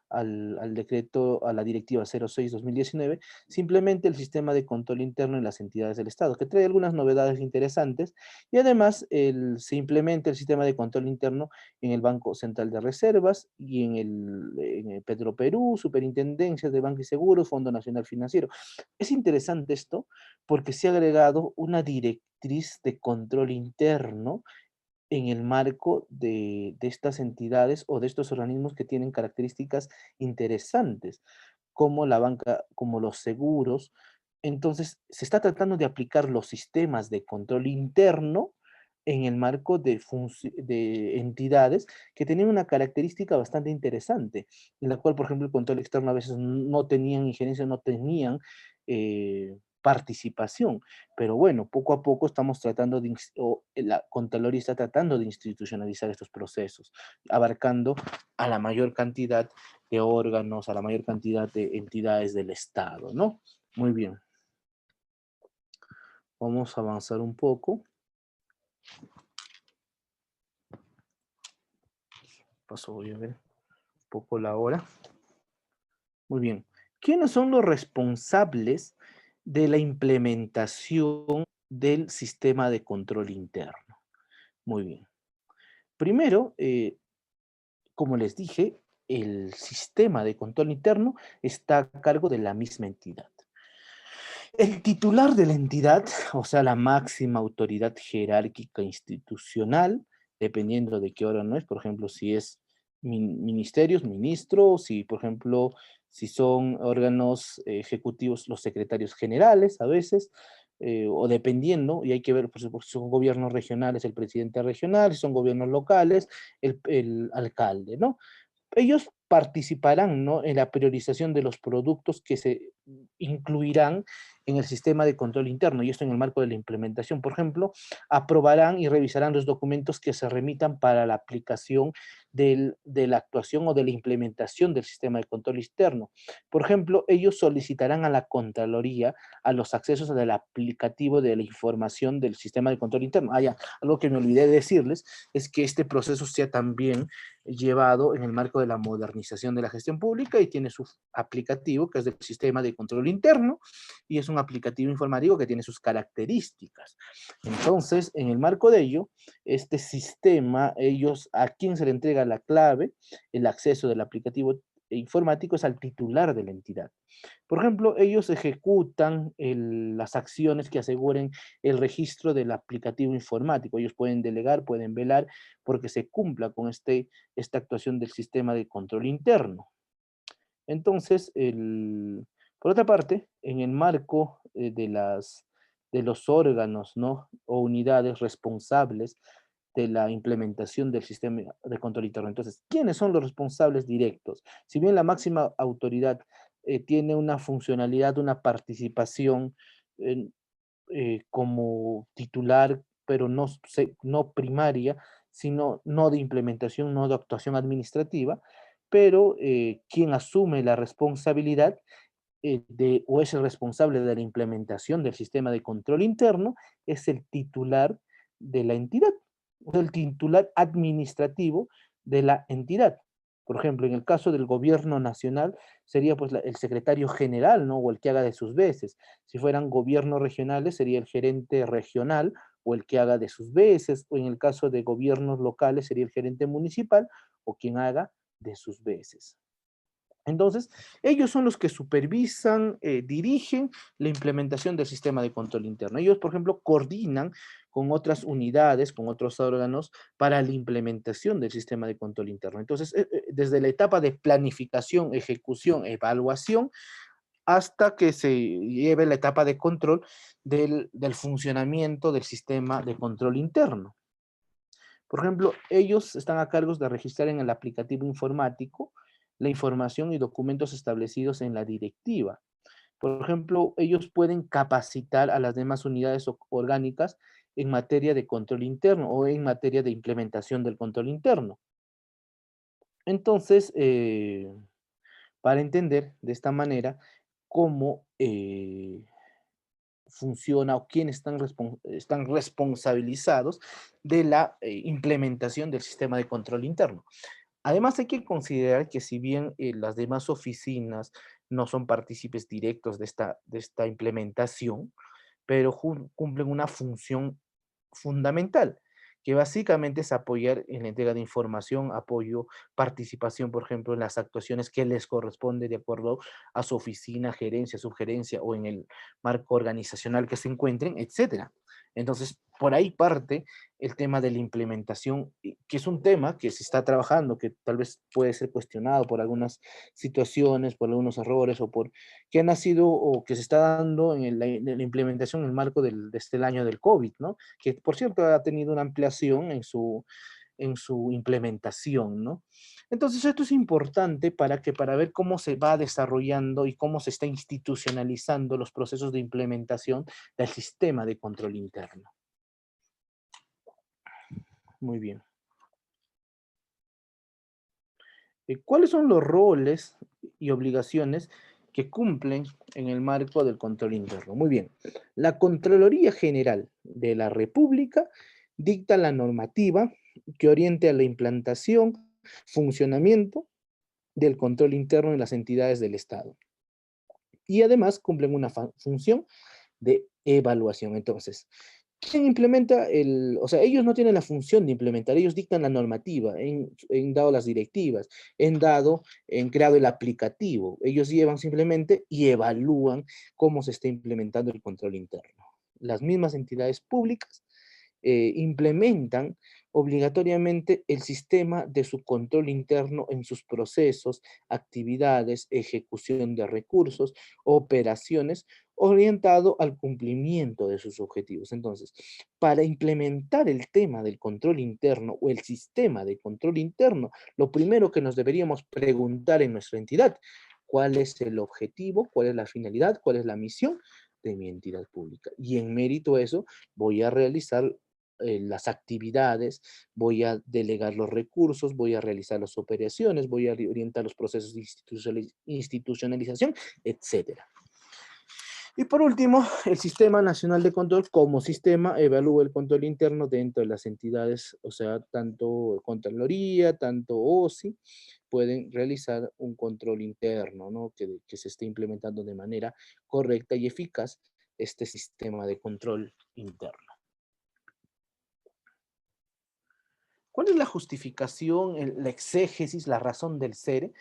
al decreto, a la directiva 06/2019, simplemente el sistema de control interno en las entidades del Estado, que trae algunas novedades interesantes, y además se implementa el sistema de control interno en el Banco Central de Reservas y en el Petroperú, Superintendencias de Banco y Seguros, Fondo Nacional Financiero. Es interesante esto porque se ha agregado una directriz de control interno en el marco de estas entidades o de estos organismos que tienen características interesantes, como la banca, como los seguros. Entonces, se está tratando de aplicar los sistemas de control interno en el marco de entidades que tienen una característica bastante interesante, en la cual, por ejemplo, el control externo a veces no tenían injerencia, no tenían participación. Pero bueno, poco a poco estamos tratando la Contraloría está tratando de institucionalizar estos procesos, abarcando a la mayor cantidad de órganos, a la mayor cantidad de entidades del Estado, ¿no? Muy bien. Vamos a avanzar un poco. Voy a ver un poco la hora. Muy bien. ¿Quiénes son los responsables de la implementación del sistema de control interno? Muy bien. Primero, como les dije, el sistema de control interno está a cargo de la misma entidad. El titular de la entidad, o sea, la máxima autoridad jerárquica institucional, dependiendo de qué órgano es, por ejemplo, si es ministerios, ministro, si, por ejemplo, si son órganos ejecutivos, los secretarios generales a veces, o dependiendo, y hay que ver, por supuesto, si son gobiernos regionales, el presidente regional, si son gobiernos locales, el alcalde, ¿no? Ellos participarán, ¿no?, en la priorización de los productos que se incluirán en el sistema de control interno, y esto en el marco de la implementación. Por ejemplo, aprobarán y revisarán los documentos que se remitan para la aplicación de la actuación o de la implementación del sistema de control interno. Por ejemplo, ellos solicitarán a la Contraloría a los accesos del aplicativo de la información del sistema de control interno. Ya, algo que me olvidé de decirles es que este proceso sea también llevado en el marco de la modernización de la gestión pública y tiene su aplicativo, que es del sistema de control interno, y es un aplicativo informático que tiene sus características. Entonces, en el marco de ello, este sistema, ¿a quién se le entrega la clave? El acceso del aplicativo informático es al titular de la entidad. Por ejemplo, ellos ejecutan las acciones que aseguren el registro del aplicativo informático. Ellos pueden delegar, pueden velar porque se cumpla con esta actuación del sistema de control interno. Entonces, por otra parte, en el marco de los órganos, ¿no?, o unidades responsables de la implementación del sistema de control interno. Entonces, ¿quiénes son los responsables directos? Si bien la máxima autoridad tiene una funcionalidad, una participación como titular, pero no primaria, sino no de implementación, no de actuación administrativa, pero quien asume la responsabilidad o es el responsable de la implementación del sistema de control interno es el titular de la entidad, o el titular administrativo de la entidad. Por ejemplo, en el caso del gobierno nacional, sería pues el secretario general, ¿no?, o el que haga de sus veces. Si fueran gobiernos regionales, sería el gerente regional o el que haga de sus veces, o en el caso de gobiernos locales, sería el gerente municipal o quien haga de sus veces. Entonces, ellos son los que supervisan, dirigen la implementación del sistema de control interno. Ellos, por ejemplo, coordinan con otras unidades, con otros órganos, para la implementación del sistema de control interno. Entonces, desde la etapa de planificación, ejecución, evaluación, hasta que se lleve la etapa de control del funcionamiento del sistema de control interno. Por ejemplo, ellos están a cargo de registrar en el aplicativo informático la información y documentos establecidos en la directiva. Por ejemplo, ellos pueden capacitar a las demás unidades orgánicas en materia de control interno o en materia de implementación del control interno. Entonces, para entender de esta manera cómo funciona o quiénes están responsabilizados de la implementación del sistema de control interno. Además, hay que considerar que si bien las demás oficinas no son partícipes directos de esta implementación, pero cumplen una función fundamental, que básicamente es apoyar en la entrega de información, apoyo, participación, por ejemplo, en las actuaciones que les corresponde de acuerdo a su oficina, gerencia, subgerencia o en el marco organizacional que se encuentren, etcétera. Entonces, por ahí parte el tema de la implementación, que es un tema que se está trabajando, que tal vez puede ser cuestionado por algunas situaciones, por algunos errores o por que ha nacido o que se está dando en la implementación en el marco desde el año del COVID, ¿no? Que por cierto ha tenido una ampliación en su implementación, ¿no? Entonces esto es importante para ver cómo se va desarrollando y cómo se está institucionalizando los procesos de implementación del sistema de control interno. Muy bien. ¿Cuáles son los roles y obligaciones que cumplen en el marco del control interno? Muy bien. La Contraloría General de la República dicta la normativa que oriente a la implantación, funcionamiento del control interno en las entidades del Estado. Y además cumplen una función de evaluación. Entonces, ¿quién implementa o sea, ellos no tienen la función de implementar, ellos dictan la normativa, en dado las directivas, en creado el aplicativo. Ellos llevan simplemente y evalúan cómo se está implementando el control interno. Las mismas entidades públicas implementan obligatoriamente el sistema de su control interno en sus procesos, actividades, ejecución de recursos, operaciones orientado al cumplimiento de sus objetivos. Entonces, para implementar el tema del control interno o el sistema de control interno, lo primero que nos deberíamos preguntar en nuestra entidad, ¿cuál es el objetivo? ¿Cuál es la finalidad? ¿Cuál es la misión de mi entidad pública? Y en mérito a eso, voy a realizar las actividades, voy a delegar los recursos, voy a realizar las operaciones, voy a orientar los procesos de institucionalización, etcétera. Y por último, el Sistema Nacional de Control como sistema evalúa el control interno dentro de las entidades, o sea, tanto Contraloría, tanto OSI, pueden realizar un control interno, ¿no? Que se esté implementando de manera correcta y eficaz este sistema de control interno. ¿Cuál es la justificación, la exégesis, la razón del ser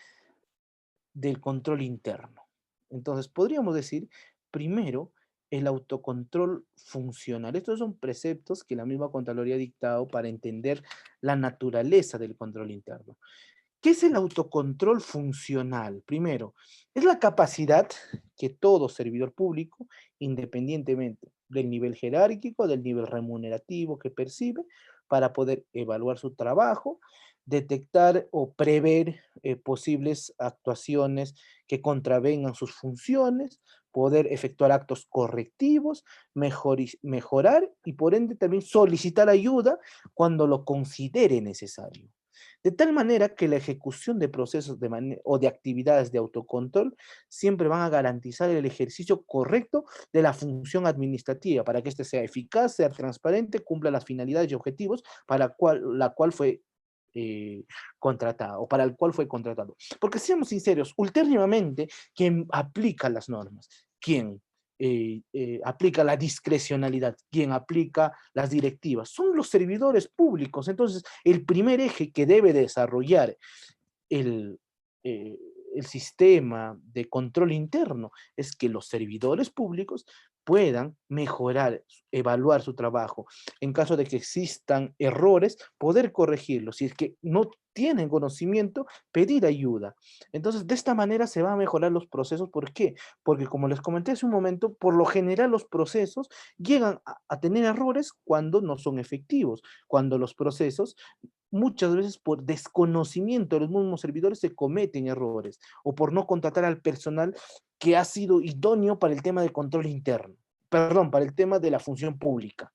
del control interno? Entonces, podríamos decir, primero, el autocontrol funcional. Estos son preceptos que la misma Contraloría ha dictado para entender la naturaleza del control interno. ¿Qué es el autocontrol funcional? Primero, es la capacidad que todo servidor público, independientemente del nivel jerárquico, del nivel remunerativo que percibe, para poder evaluar su trabajo, detectar o prever posibles actuaciones que contravengan sus funciones, poder efectuar actos correctivos, mejorar y por ende también solicitar ayuda cuando lo considere necesario. De tal manera que la ejecución de procesos o de actividades de autocontrol siempre van a garantizar el ejercicio correcto de la función administrativa para que éste sea eficaz, sea transparente, cumpla las finalidades y objetivos para la cual fue contratado o para el cual fue contratado. Porque seamos sinceros, ulteriormente, quien aplica las normas, quien aplica la discrecionalidad, quien aplica las directivas, son los servidores públicos. Entonces, el primer eje que debe desarrollar el, el sistema de control interno es que los servidores públicos puedan mejorar, evaluar su trabajo. En caso de que existan errores, poder corregirlos. Si es que no tienen conocimiento, pedir ayuda. Entonces, de esta manera se van a mejorar los procesos. ¿Por qué? Porque como les comenté hace un momento, por lo general los procesos llegan a tener errores cuando no son efectivos, cuando los procesos muchas veces por desconocimiento de los mismos servidores se cometen errores o por no contratar al personal que ha sido idóneo para el tema de control interno, perdón, para el tema de la función pública.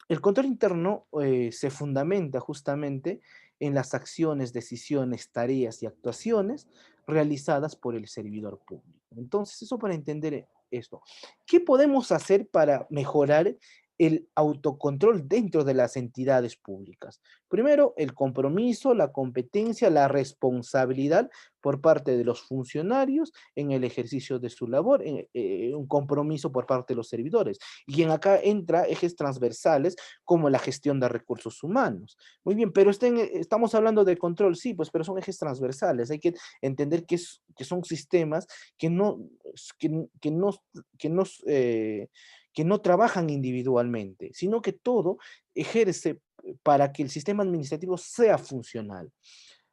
El control interno se fundamenta justamente en las acciones, decisiones, tareas y actuaciones realizadas por el servidor público. Entonces, eso para entender esto. ¿Qué podemos hacer para mejorar el autocontrol dentro de las entidades públicas? Primero, el compromiso, la competencia, la responsabilidad por parte de los funcionarios en el ejercicio de su labor, un compromiso por parte de los servidores. Y en acá entra ejes transversales como la gestión de recursos humanos. Muy bien, pero estamos hablando de control, sí, pues, pero son ejes transversales. Hay que entender que son sistemas que no, que no, que no, que no trabajan individualmente, sino que todo ejerce para que el sistema administrativo sea funcional.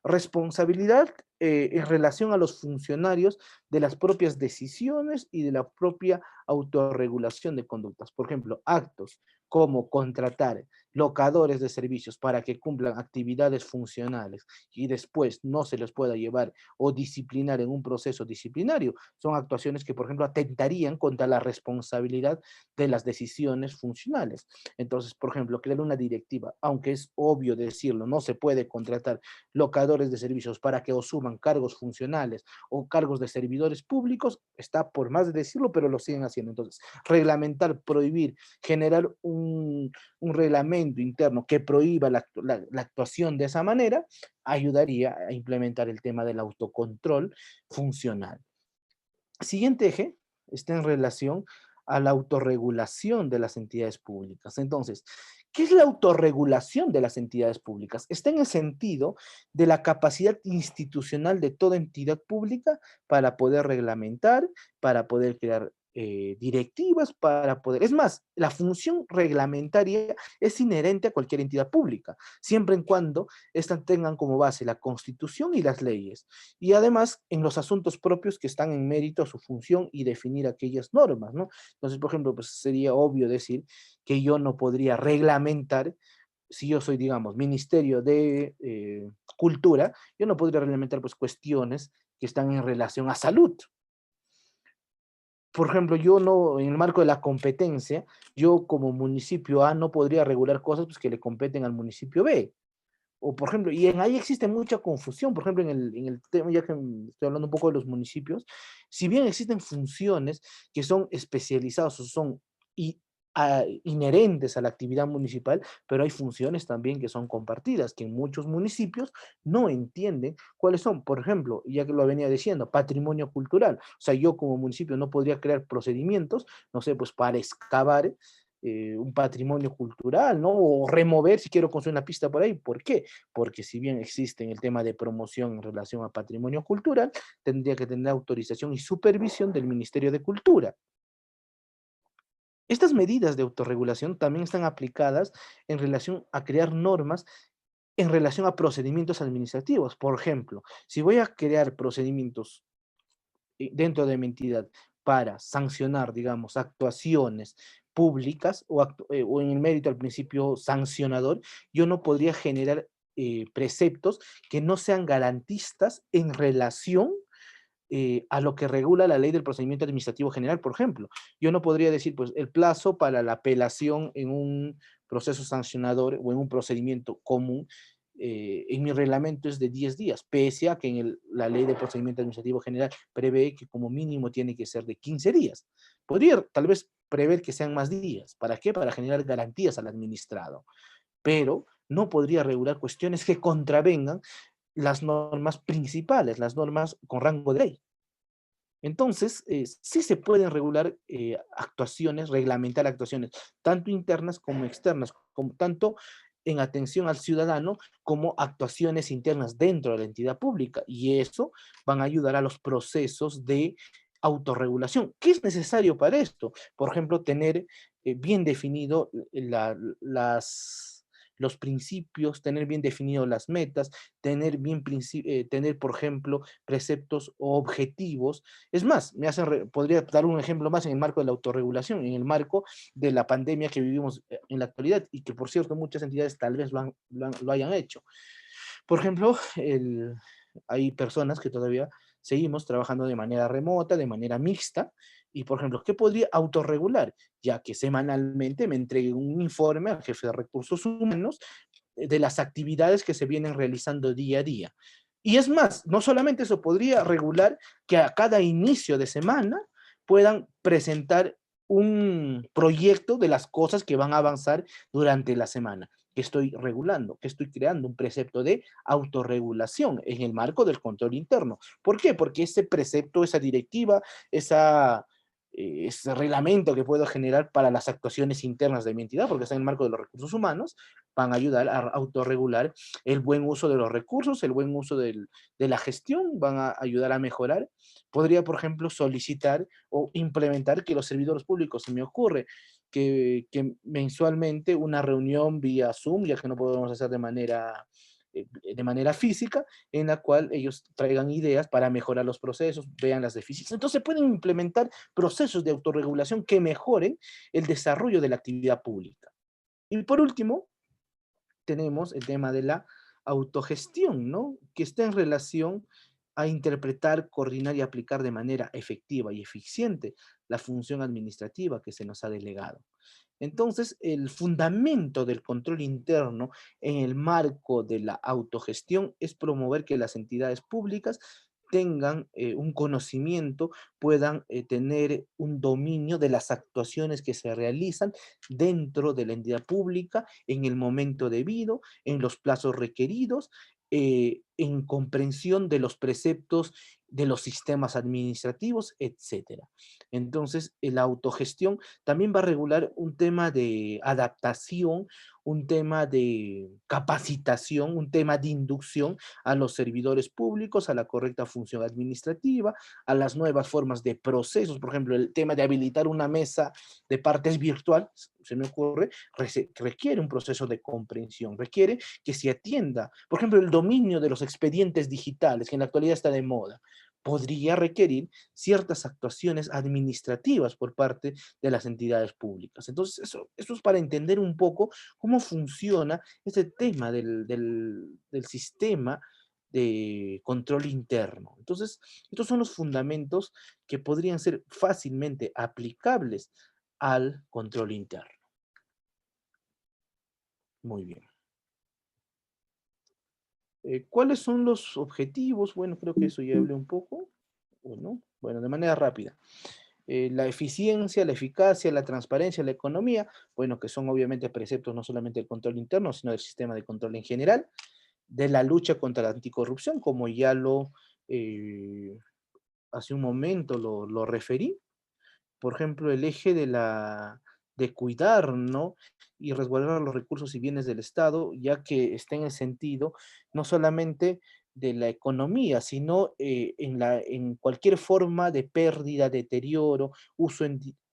Responsabilidad en relación a los funcionarios de las propias decisiones y de la propia autorregulación de conductas. Por ejemplo, actos como contratar locadores de servicios para que cumplan actividades funcionales y después no se les pueda llevar o disciplinar en un proceso disciplinario, son actuaciones que, por ejemplo, atentarían contra la responsabilidad de las decisiones funcionales. Entonces, por ejemplo, crear una directiva, aunque es obvio decirlo, no se puede contratar locadores de servicios para que asuman cargos funcionales o cargos de servidores públicos, está por más de decirlo, pero lo siguen haciendo. Entonces, reglamentar, prohibir, generar un reglamento interno que prohíba la actuación de esa manera, ayudaría a implementar el tema del autocontrol funcional. Siguiente eje está en relación a la autorregulación de las entidades públicas. Entonces, ¿qué es la autorregulación de las entidades públicas? Está en el sentido de la capacidad institucional de toda entidad pública para poder reglamentar, para poder crear directivas para poder... Es más, la función reglamentaria es inherente a cualquier entidad pública, siempre en cuando éstas tengan como base la Constitución y las leyes, y además en los asuntos propios que están en mérito a su función y definir aquellas normas, ¿no? Entonces, por ejemplo, pues sería obvio decir que yo no podría reglamentar, si yo soy, digamos, Ministerio de Cultura, yo no podría reglamentar pues cuestiones que están en relación a salud. Por ejemplo, yo no, en el marco de la competencia, yo como municipio A no podría regular cosas pues, que le competen al municipio B. O por ejemplo, y en ahí existe mucha confusión, por ejemplo, en el tema, ya que estoy hablando un poco de los municipios, si bien existen funciones que son especializadas o son i- inherentes a la actividad municipal, pero hay funciones también que son compartidas, que en muchos municipios no entienden cuáles son. Por ejemplo, ya que lo venía diciendo, patrimonio cultural. O sea, yo como municipio no podría crear procedimientos, no sé, pues para excavar un patrimonio cultural, ¿no? O remover si quiero construir una pista por ahí. ¿Por qué? Porque si bien existe en el tema de promoción en relación a patrimonio cultural, tendría que tener autorización y supervisión del Ministerio de Cultura. Estas medidas de autorregulación también están aplicadas en relación a crear normas en relación a procedimientos administrativos. Por ejemplo, si voy a crear procedimientos dentro de mi entidad para sancionar, digamos, actuaciones públicas o en el mérito al principio sancionador, yo no podría generar preceptos que no sean garantistas en relación a lo que regula la ley del procedimiento administrativo general, por ejemplo. Yo no podría decir, pues, el plazo para la apelación en un proceso sancionador o en un procedimiento común, en mi reglamento es de 10 días, pese a que en la ley de procedimiento administrativo general prevé que como mínimo tiene que ser de 15 días. Podría tal vez prever que sean más días. ¿Para qué? Para generar garantías al administrado. Pero no podría regular cuestiones que contravengan las normas principales, las normas con rango de ley. Entonces, sí se pueden regular actuaciones, reglamentar actuaciones, tanto internas como externas, como, tanto en atención al ciudadano como actuaciones internas dentro de la entidad pública. Y eso van a ayudar a los procesos de autorregulación. ¿Qué es necesario para esto? Por ejemplo, tener bien definido los principios, tener bien definido las metas, tener, por ejemplo, preceptos o objetivos. Es más, podría dar un ejemplo más en el marco de la autorregulación, en el marco de la pandemia que vivimos en la actualidad y que, por cierto, muchas entidades tal vez lo hayan hecho. Por ejemplo, hay personas que todavía seguimos trabajando de manera remota, de manera mixta, y por ejemplo, ¿qué podría autorregular? Ya que semanalmente me entregue un informe al jefe de recursos humanos de las actividades que se vienen realizando día a día. Y es más, no solamente eso, podría regular que a cada inicio de semana puedan presentar un proyecto de las cosas que van a avanzar durante la semana. Que estoy regulando, que estoy creando un precepto de autorregulación en el marco del control interno. ¿Por qué? Porque ese precepto, esa directiva, ese reglamento que puedo generar para las actuaciones internas de mi entidad, porque está en el marco de los recursos humanos, van a ayudar a autorregular el buen uso de los recursos, el buen uso de la gestión, van a ayudar a mejorar. Podría, por ejemplo, solicitar o implementar que los servidores públicos, se me ocurre, que mensualmente una reunión vía Zoom, ya que no podemos hacer de manera física, en la cual ellos traigan ideas para mejorar los procesos, vean las deficiencias. Entonces pueden implementar procesos de autorregulación que mejoren el desarrollo de la actividad pública. Y por último, tenemos el tema de la autogestión, ¿no? Que está en relación a interpretar, coordinar y aplicar de manera efectiva y eficiente la función administrativa que se nos ha delegado. Entonces, el fundamento del control interno en el marco de la autogestión es promover que las entidades públicas tengan un conocimiento, puedan tener un dominio de las actuaciones que se realizan dentro de la entidad pública en el momento debido, en los plazos requeridos, en comprensión de los preceptos de los sistemas administrativos, etcétera. Entonces, la autogestión también va a regular un tema de adaptación, un tema de capacitación, un tema de inducción a los servidores públicos, a la correcta función administrativa, a las nuevas formas de procesos. Por ejemplo, el tema de habilitar una mesa de partes virtual, se me ocurre, requiere un proceso de comprensión, requiere que se atienda, por ejemplo, el dominio de los expedientes digitales, que en la actualidad está de moda, podría requerir ciertas actuaciones administrativas por parte de las entidades públicas. Entonces, eso es para entender un poco cómo funciona este tema del sistema de control interno. Entonces, estos son los fundamentos que podrían ser fácilmente aplicables al control interno. Muy bien. ¿Cuáles son los objetivos? Bueno, creo que eso ya hablé un poco. Bueno, de manera rápida. La eficiencia, la eficacia, la transparencia, la economía, bueno, que son obviamente preceptos no solamente del control interno, sino del sistema de control en general, de la lucha contra la anticorrupción, como ya hace un momento lo referí. Por ejemplo, el eje de cuidar, ¿no? Y resguardar los recursos y bienes del Estado, ya que está en el sentido no solamente de la economía, sino en cualquier forma de pérdida, deterioro, uso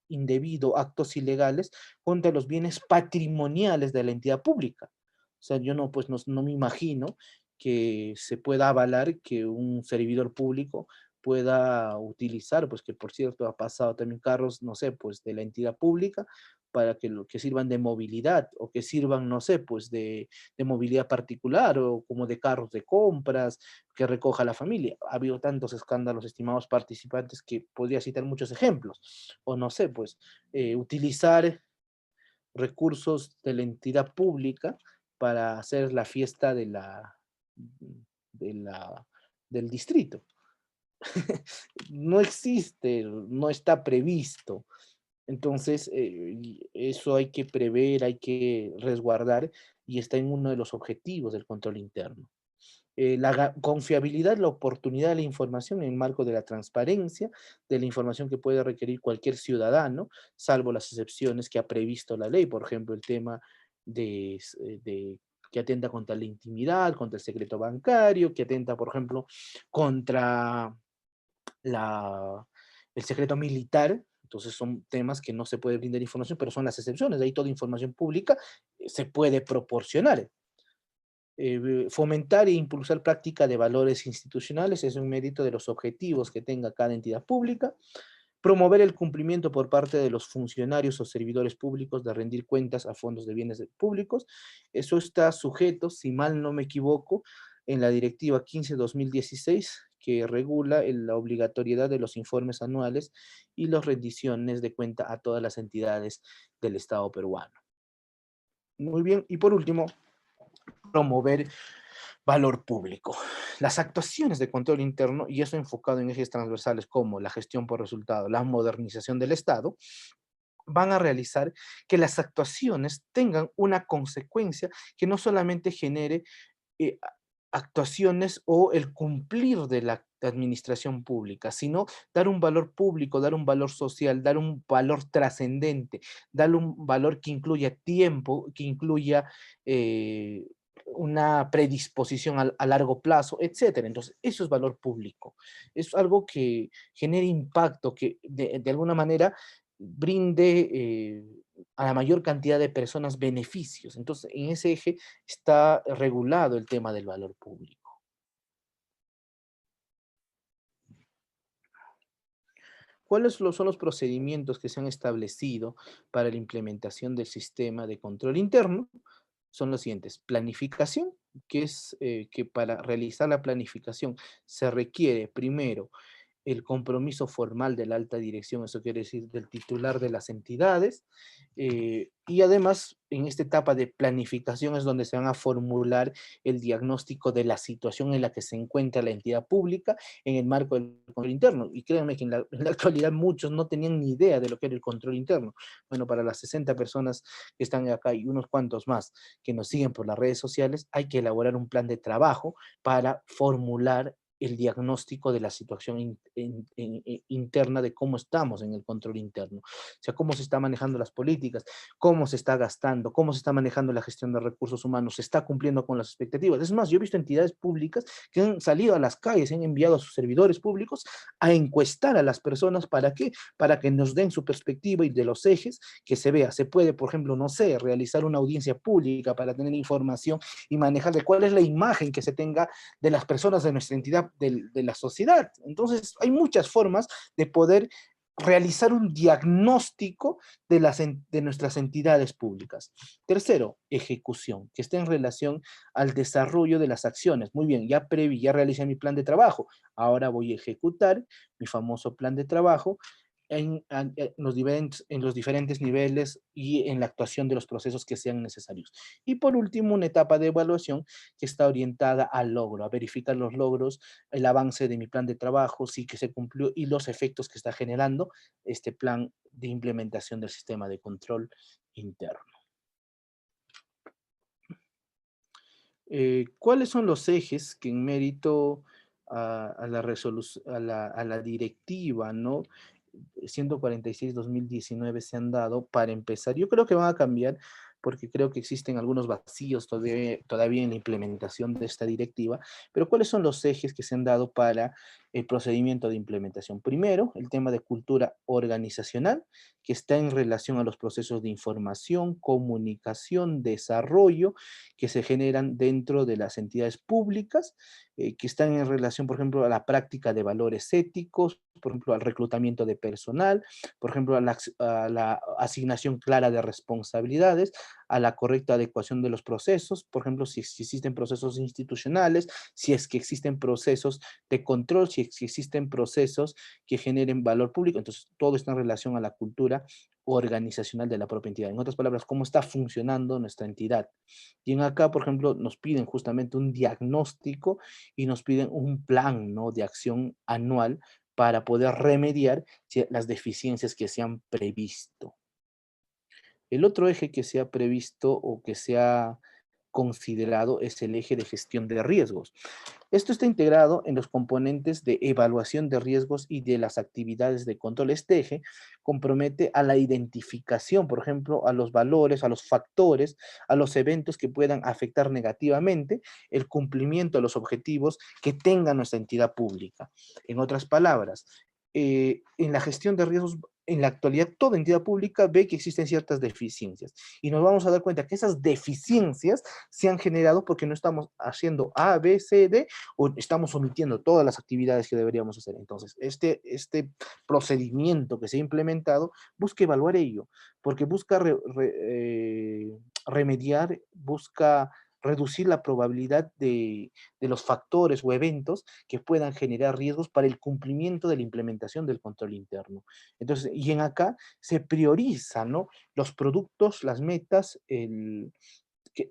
indebido, actos ilegales contra los bienes patrimoniales de la entidad pública. O sea, yo pues no me imagino que se pueda avalar que un servidor público pueda utilizar, pues que por cierto ha pasado también carros, no sé, pues de la entidad pública para que sirvan de movilidad o que sirvan, no sé, pues de movilidad particular o como de carros de compras que recoja la familia. Ha habido tantos escándalos, estimados participantes, que podría citar muchos ejemplos. O no sé, pues utilizar recursos de la entidad pública para hacer la fiesta de del distrito. No existe, no está previsto. Entonces, eso hay que prever, hay que resguardar y está en uno de los objetivos del control interno. La confiabilidad, la oportunidad de la información en el marco de la transparencia, de la información que puede requerir cualquier ciudadano, salvo las excepciones que ha previsto la ley, por ejemplo, el tema de que atenta contra la intimidad, contra el secreto bancario, que atenta, por ejemplo, contra el secreto militar. Entonces son temas que no se puede brindar información, pero son las excepciones. De ahí toda información pública se puede proporcionar. Fomentar e impulsar práctica de valores institucionales es un mérito de los objetivos que tenga cada entidad pública. Promover el cumplimiento por parte de los funcionarios o servidores públicos de rendir cuentas a fondos de bienes públicos. Eso está sujeto, si mal no me equivoco, en la Directiva 15/2016, que regula la obligatoriedad de los informes anuales y las rendiciones de cuenta a todas las entidades del Estado peruano. Muy bien, y por último, promover valor público. Las actuaciones de control interno, y eso enfocado en ejes transversales como la gestión por resultado, la modernización del Estado, van a realizar que las actuaciones tengan una consecuencia que no solamente genere eh, actuaciones o el cumplir de la administración pública, sino dar un valor público, dar un valor social, dar un valor trascendente, dar un valor que incluya tiempo, que incluya una predisposición a largo plazo, etcétera. Entonces, eso es valor público. Es algo que genere impacto, que de alguna manera brinde a la mayor cantidad de personas beneficios. Entonces, en ese eje está regulado el tema del valor público. ¿Cuáles son los procedimientos que se han establecido para la implementación del sistema de control interno? Son los siguientes: planificación, que es que para realizar la planificación se requiere primero el compromiso formal de la alta dirección, eso quiere decir del titular de las entidades, y además en esta etapa de planificación es donde se van a formular el diagnóstico de la situación en la que se encuentra la entidad pública en el marco del control interno. Y créanme que en la actualidad muchos no tenían ni idea de lo que era el control interno. Bueno, para las 60 personas que están acá y unos cuantos más que nos siguen por las redes sociales, hay que elaborar un plan de trabajo para formular el diagnóstico de la situación interna de cómo estamos en el control interno. O sea, cómo se está manejando las políticas, cómo se está gastando, cómo se está manejando la gestión de recursos humanos, se está cumpliendo con las expectativas. Es más, yo he visto entidades públicas que han salido a las calles, han enviado a sus servidores públicos a encuestar a las personas. ¿Para qué? Para que nos den su perspectiva y de los ejes que se vea. Se puede, por ejemplo, no sé, realizar una audiencia pública para tener información y manejar de cuál es la imagen que se tenga de las personas de nuestra entidad, de la sociedad. Entonces, hay muchas formas de poder realizar un diagnóstico de nuestras entidades públicas. Tercero, ejecución, que está en relación al desarrollo de las acciones. Muy bien, ya previ, ya realicé mi plan de trabajo, ahora voy a ejecutar mi famoso plan de trabajo en los diferentes niveles y en la actuación de los procesos que sean necesarios. Y por último, una etapa de evaluación que está orientada al logro, a verificar los logros, el avance de mi plan de trabajo, si que se cumplió y los efectos que está generando este plan de implementación del sistema de control interno. ¿Cuáles son los ejes que en mérito a la resolución, a la directiva, ¿no? 146-2019 se han dado para empezar? Yo creo que van a cambiar porque creo que existen algunos vacíos todavía en la implementación de esta directiva, pero ¿cuáles son los ejes que se han dado para el procedimiento de implementación? Primero, el tema de cultura organizacional, que está en relación a los procesos de información, comunicación, desarrollo, que se generan dentro de las entidades públicas, que están en relación, por ejemplo, a la práctica de valores éticos, por ejemplo, al reclutamiento de personal, por ejemplo, a la asignación clara de responsabilidades, a la correcta adecuación de los procesos, por ejemplo, si existen procesos institucionales, si es que existen procesos de control, si existen procesos que generen valor público. Entonces, todo está en relación a la cultura organizacional de la propia entidad. En otras palabras, cómo está funcionando nuestra entidad. Y en acá, por ejemplo, nos piden justamente un diagnóstico y nos piden un plan, ¿no?, de acción anual para poder remediar las deficiencias que se han previsto. El otro eje que se ha previsto o que se ha considerado es el eje de gestión de riesgos. Esto está integrado en los componentes de evaluación de riesgos y de las actividades de control. Este eje compromete a la identificación, por ejemplo, a los valores, a los factores, a los eventos que puedan afectar negativamente el cumplimiento de los objetivos que tenga nuestra entidad pública. En otras palabras, en la gestión de riesgos, en la actualidad, toda entidad pública ve que existen ciertas deficiencias y nos vamos a dar cuenta que esas deficiencias se han generado porque no estamos haciendo A, B, C, D, o estamos omitiendo todas las actividades que deberíamos hacer. Entonces, este procedimiento que se ha implementado busca evaluar ello, porque busca remediar, busca reducir la probabilidad de los factores o eventos que puedan generar riesgos para el cumplimiento de la implementación del control interno. Entonces, y en acá se prioriza, ¿no?, los productos, las metas,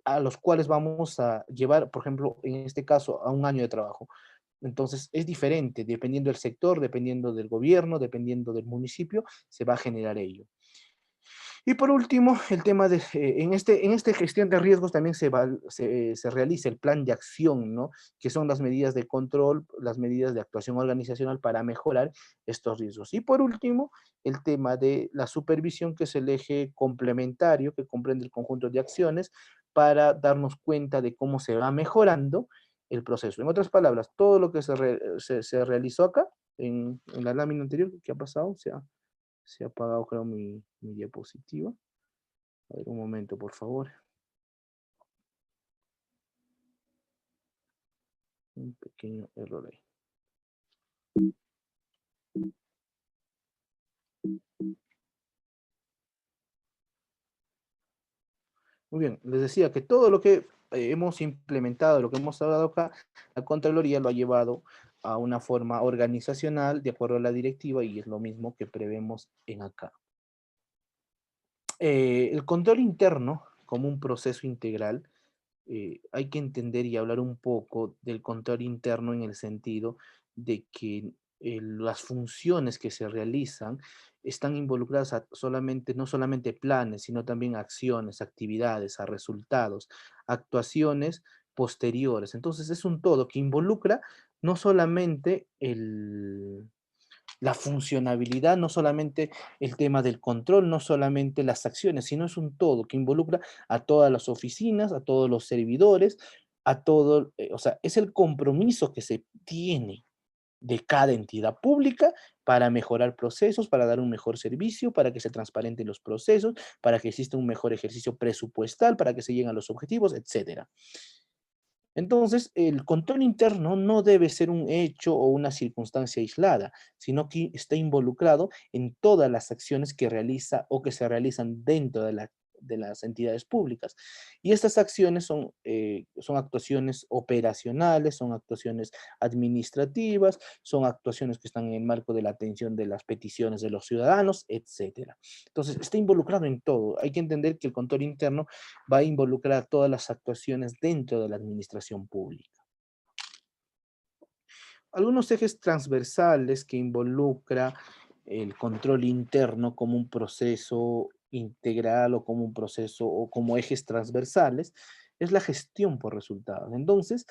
a los cuales vamos a llevar, por ejemplo, en este caso, a un año de trabajo. Entonces, es diferente, dependiendo del sector, dependiendo del gobierno, dependiendo del municipio, se va a generar ello. Y por último, el tema de, en esta gestión de riesgos también se realiza el plan de acción, ¿no?, que son las medidas de control, las medidas de actuación organizacional para mejorar estos riesgos. Y por último, el tema de la supervisión, que es el eje complementario que comprende el conjunto de acciones para darnos cuenta de cómo se va mejorando el proceso. En otras palabras, todo lo que se realizó acá, en la lámina anterior, ¿qué ha pasado? Se ha apagado, creo, mi diapositiva. A ver, un momento, por favor. Un pequeño error ahí. Muy bien, les decía que todo lo que hemos implementado, lo que hemos hablado acá, la Contraloría lo ha llevado a una forma organizacional de acuerdo a la directiva y es lo mismo que prevemos en acá. El control interno como un proceso integral, hay que entender y hablar un poco del control interno en el sentido de que las funciones que se realizan están involucradas no solamente planes, sino también acciones, actividades, a resultados, actuaciones posteriores. Entonces es un todo que involucra no solamente la funcionabilidad, no solamente el tema del control, no solamente las acciones, sino es un todo que involucra a todas las oficinas, a todos los servidores, a todo, o sea, es el compromiso que se tiene de cada entidad pública para mejorar procesos, para dar un mejor servicio, para que se transparenten los procesos, para que exista un mejor ejercicio presupuestal, para que se lleguen a los objetivos, etcétera. Entonces, el control interno no debe ser un hecho o una circunstancia aislada, sino que está involucrado en todas las acciones que realiza o que se realizan dentro de las entidades públicas. Y estas acciones son actuaciones operacionales, son actuaciones administrativas, son actuaciones que están en el marco de la atención de las peticiones de los ciudadanos, etcétera. Entonces, está involucrado en todo. Hay que entender que el control interno va a involucrar todas las actuaciones dentro de la administración pública. Algunos ejes transversales que involucra el control interno como un proceso integral o como un proceso o como ejes transversales es la gestión por resultados. Entonces,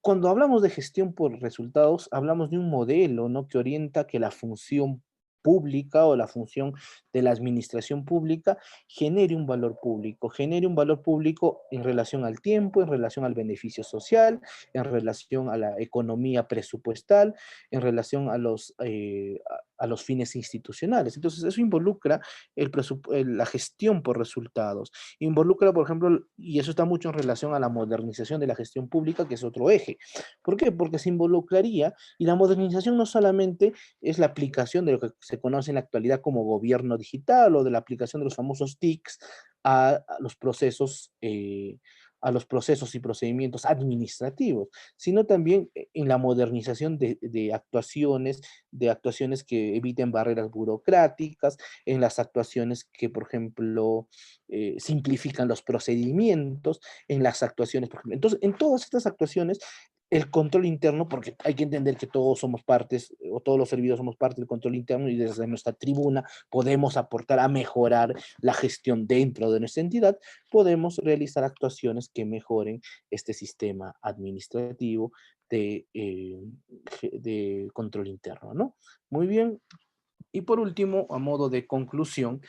cuando hablamos de gestión por resultados, hablamos de un modelo, ¿no?, que orienta que la función pública o la función de la administración pública genere un valor público en relación al tiempo, en relación al beneficio social, en relación a la economía presupuestal, en relación a los fines institucionales. Entonces, eso involucra la gestión por resultados. Involucra, por ejemplo, y eso está mucho en relación a la modernización de la gestión pública, que es otro eje. ¿Por qué? Porque se involucraría, y la modernización no solamente es la aplicación de lo que se conoce en la actualidad como gobierno digital o de la aplicación de los famosos TICs a los procesos y procedimientos administrativos, sino también en la modernización de actuaciones que eviten barreras burocráticas, en las actuaciones que, por ejemplo, simplifican los procedimientos, en las actuaciones, por ejemplo. Entonces, en todas estas actuaciones, el control interno, porque hay que entender que todos somos partes, o todos los servidores somos parte del control interno, y desde nuestra tribuna podemos aportar a mejorar la gestión dentro de nuestra entidad, podemos realizar actuaciones que mejoren este sistema administrativo de control interno, ¿no? Muy bien. Y por último, a modo de conclusión,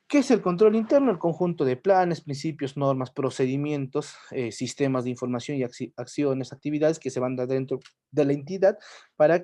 ¿qué es el control interno? El conjunto de planes, principios, normas, procedimientos, sistemas de información y acciones, actividades que se van dentro de la entidad para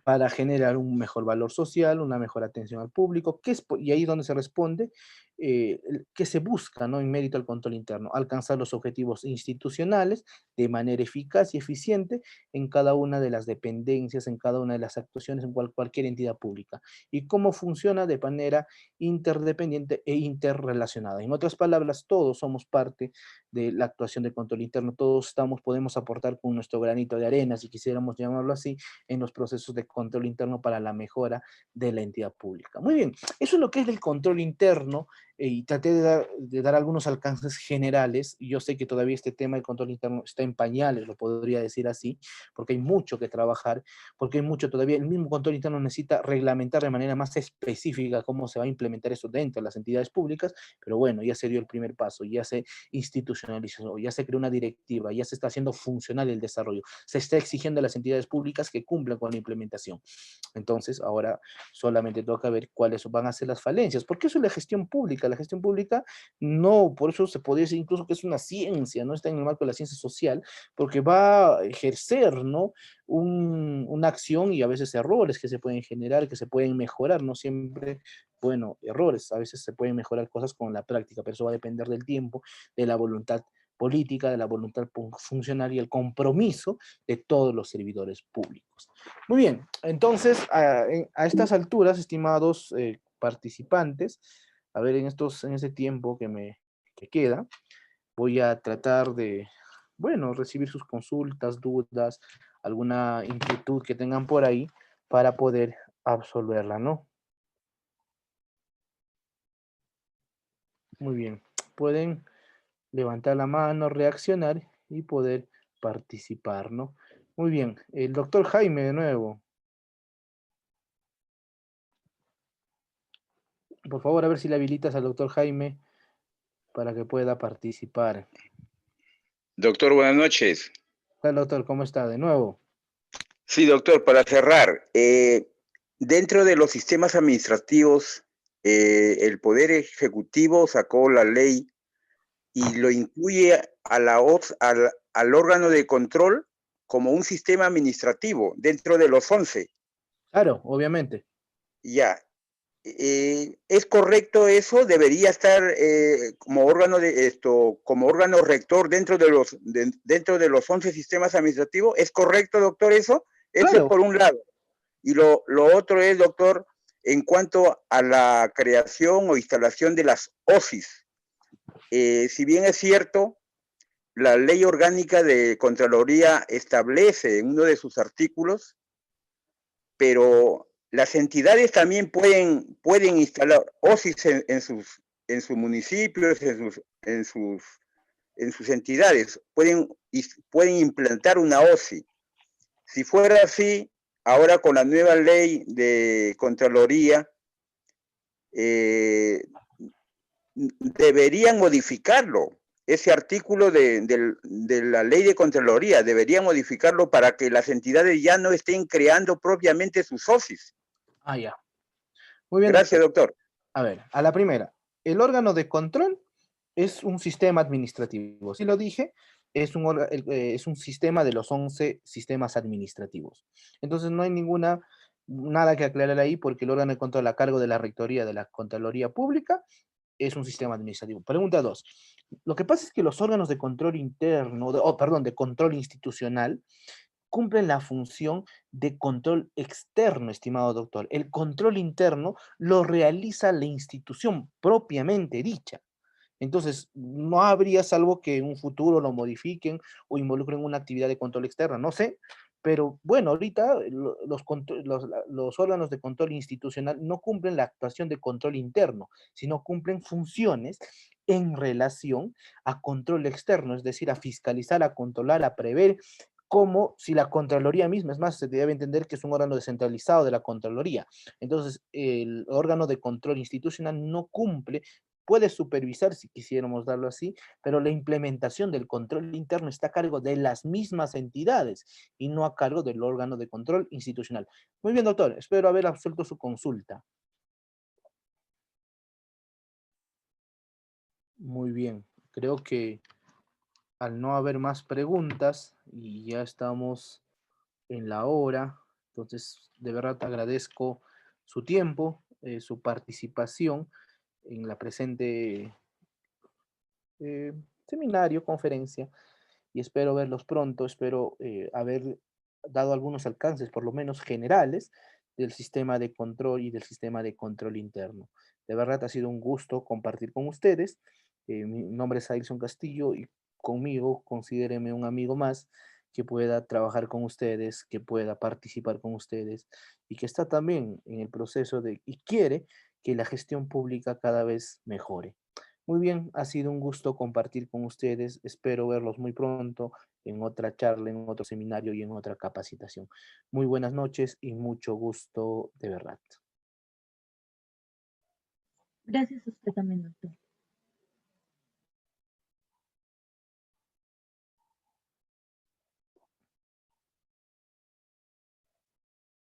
para generar un mejor valor social, una mejor atención al público, y ahí es donde se responde, ¿qué se busca, ¿no?, en mérito al control interno? Alcanzar los objetivos institucionales de manera eficaz y eficiente en cada una de las dependencias, en cada una de las actuaciones, en cualquier entidad pública. ¿Y cómo funciona? De manera interdependiente e interrelacionada. En otras palabras, todos somos parte de la actuación de control interno, todos podemos aportar con nuestro granito de arena, si quisiéramos llamarlo así, en los procesos de control interno para la mejora de la entidad pública. Muy bien, eso es lo que es del control interno, y traté de dar algunos alcances generales. Yo sé que todavía este tema del control interno está en pañales, lo podría decir así, porque hay mucho que trabajar, porque hay mucho todavía, el mismo control interno necesita reglamentar de manera más específica cómo se va a implementar eso dentro de las entidades públicas, pero bueno, ya se dio el primer paso, ya se institucionalizó, ya se creó una directiva, ya se está haciendo funcional el desarrollo, se está exigiendo a las entidades públicas que cumplan con la implementación. Entonces, ahora solamente toca ver cuáles van a ser las falencias, porque eso es la gestión pública. La gestión pública no, por eso se podría decir incluso que es una ciencia, no está en el marco de la ciencia social, porque va a ejercer, ¿no?, una acción, y a veces errores que se pueden generar, que se pueden mejorar, no siempre, bueno, errores, a veces se pueden mejorar cosas con la práctica, pero eso va a depender del tiempo, de la voluntad política, de la voluntad funcional y el compromiso de todos los servidores públicos. Muy bien, entonces a estas alturas, estimados participantes, a ver, en ese tiempo que queda, voy a tratar de, bueno, recibir sus consultas, dudas, alguna inquietud que tengan por ahí para poder absolverla, ¿no? Muy bien, pueden levantar la mano, reaccionar y poder participar, ¿no? Muy bien, el doctor Jaime de nuevo. Por favor, a ver si le habilitas al doctor Jaime para que pueda participar. Doctor, buenas noches. Hola, doctor, ¿cómo está? De nuevo. Sí, doctor, para cerrar, dentro de los sistemas administrativos, el Poder Ejecutivo sacó la ley y lo incluye a al órgano de control como un sistema administrativo dentro de los 11. Claro, obviamente. Ya. ¿Es correcto eso? ¿Debería estar como órgano como órgano rector dentro de los 11 sistemas administrativos? ¿Es correcto, doctor, eso? Eso es Claro, por un lado. Y lo otro es, doctor, en cuanto a la creación o instalación de las OSIs. Si bien es cierto, la ley orgánica de Contraloría establece en uno de sus artículos, pero las entidades también pueden instalar OSIs en sus municipios, en sus entidades, pueden implantar una OSI. Si fuera así, ahora con la nueva ley de Contraloría, deberían modificarlo. Ese artículo de la ley de Contraloría, deberían modificarlo para que las entidades ya no estén creando propiamente sus OSIs. ya. Muy bien, Gracias, doctor. A ver, a la primera, el órgano de control es un sistema administrativo. Sí lo dije, es un sistema de los 11 sistemas administrativos. Entonces no hay nada que aclarar ahí porque el órgano de control a cargo de la Rectoría de la Contraloría Pública es un sistema administrativo. Pregunta 2. Lo que pasa es que los órganos de control interno, de control institucional, cumplen la función de control externo, estimado doctor. El control interno lo realiza la institución propiamente dicha. Entonces, no habría, salvo que en un futuro lo modifiquen o involucren una actividad de control externa, no sé. Pero bueno, ahorita los órganos de control institucional no cumplen la actuación de control interno, sino cumplen funciones en relación a control externo, es decir, a fiscalizar, a controlar, a prever, como si la Contraloría misma, es más, se debe entender que es un órgano descentralizado de la Contraloría. Entonces, el órgano de control institucional no cumple, puede supervisar si quisiéramos darlo así, pero la implementación del control interno está a cargo de las mismas entidades y no a cargo del órgano de control institucional. Muy bien, doctor, espero haber absuelto su consulta. Muy bien, creo que al no haber más preguntas y ya estamos en la hora, entonces de verdad agradezco su tiempo, su participación en la presente eh, seminario, conferencia, y espero verlos pronto, espero haber dado algunos alcances, por lo menos generales, del sistema de control y del sistema de control interno. De verdad ha sido un gusto compartir con ustedes. Mi nombre es Ailson Castillo y conmigo considéreme un amigo más que pueda trabajar con ustedes, que pueda participar con ustedes y que está también en el proceso y quiere que la gestión pública cada vez mejore. Muy bien, ha sido un gusto compartir con ustedes. Espero verlos muy pronto en otra charla, en otro seminario y en otra capacitación. Muy buenas noches y mucho gusto de verdad. Gracias a usted también, doctor.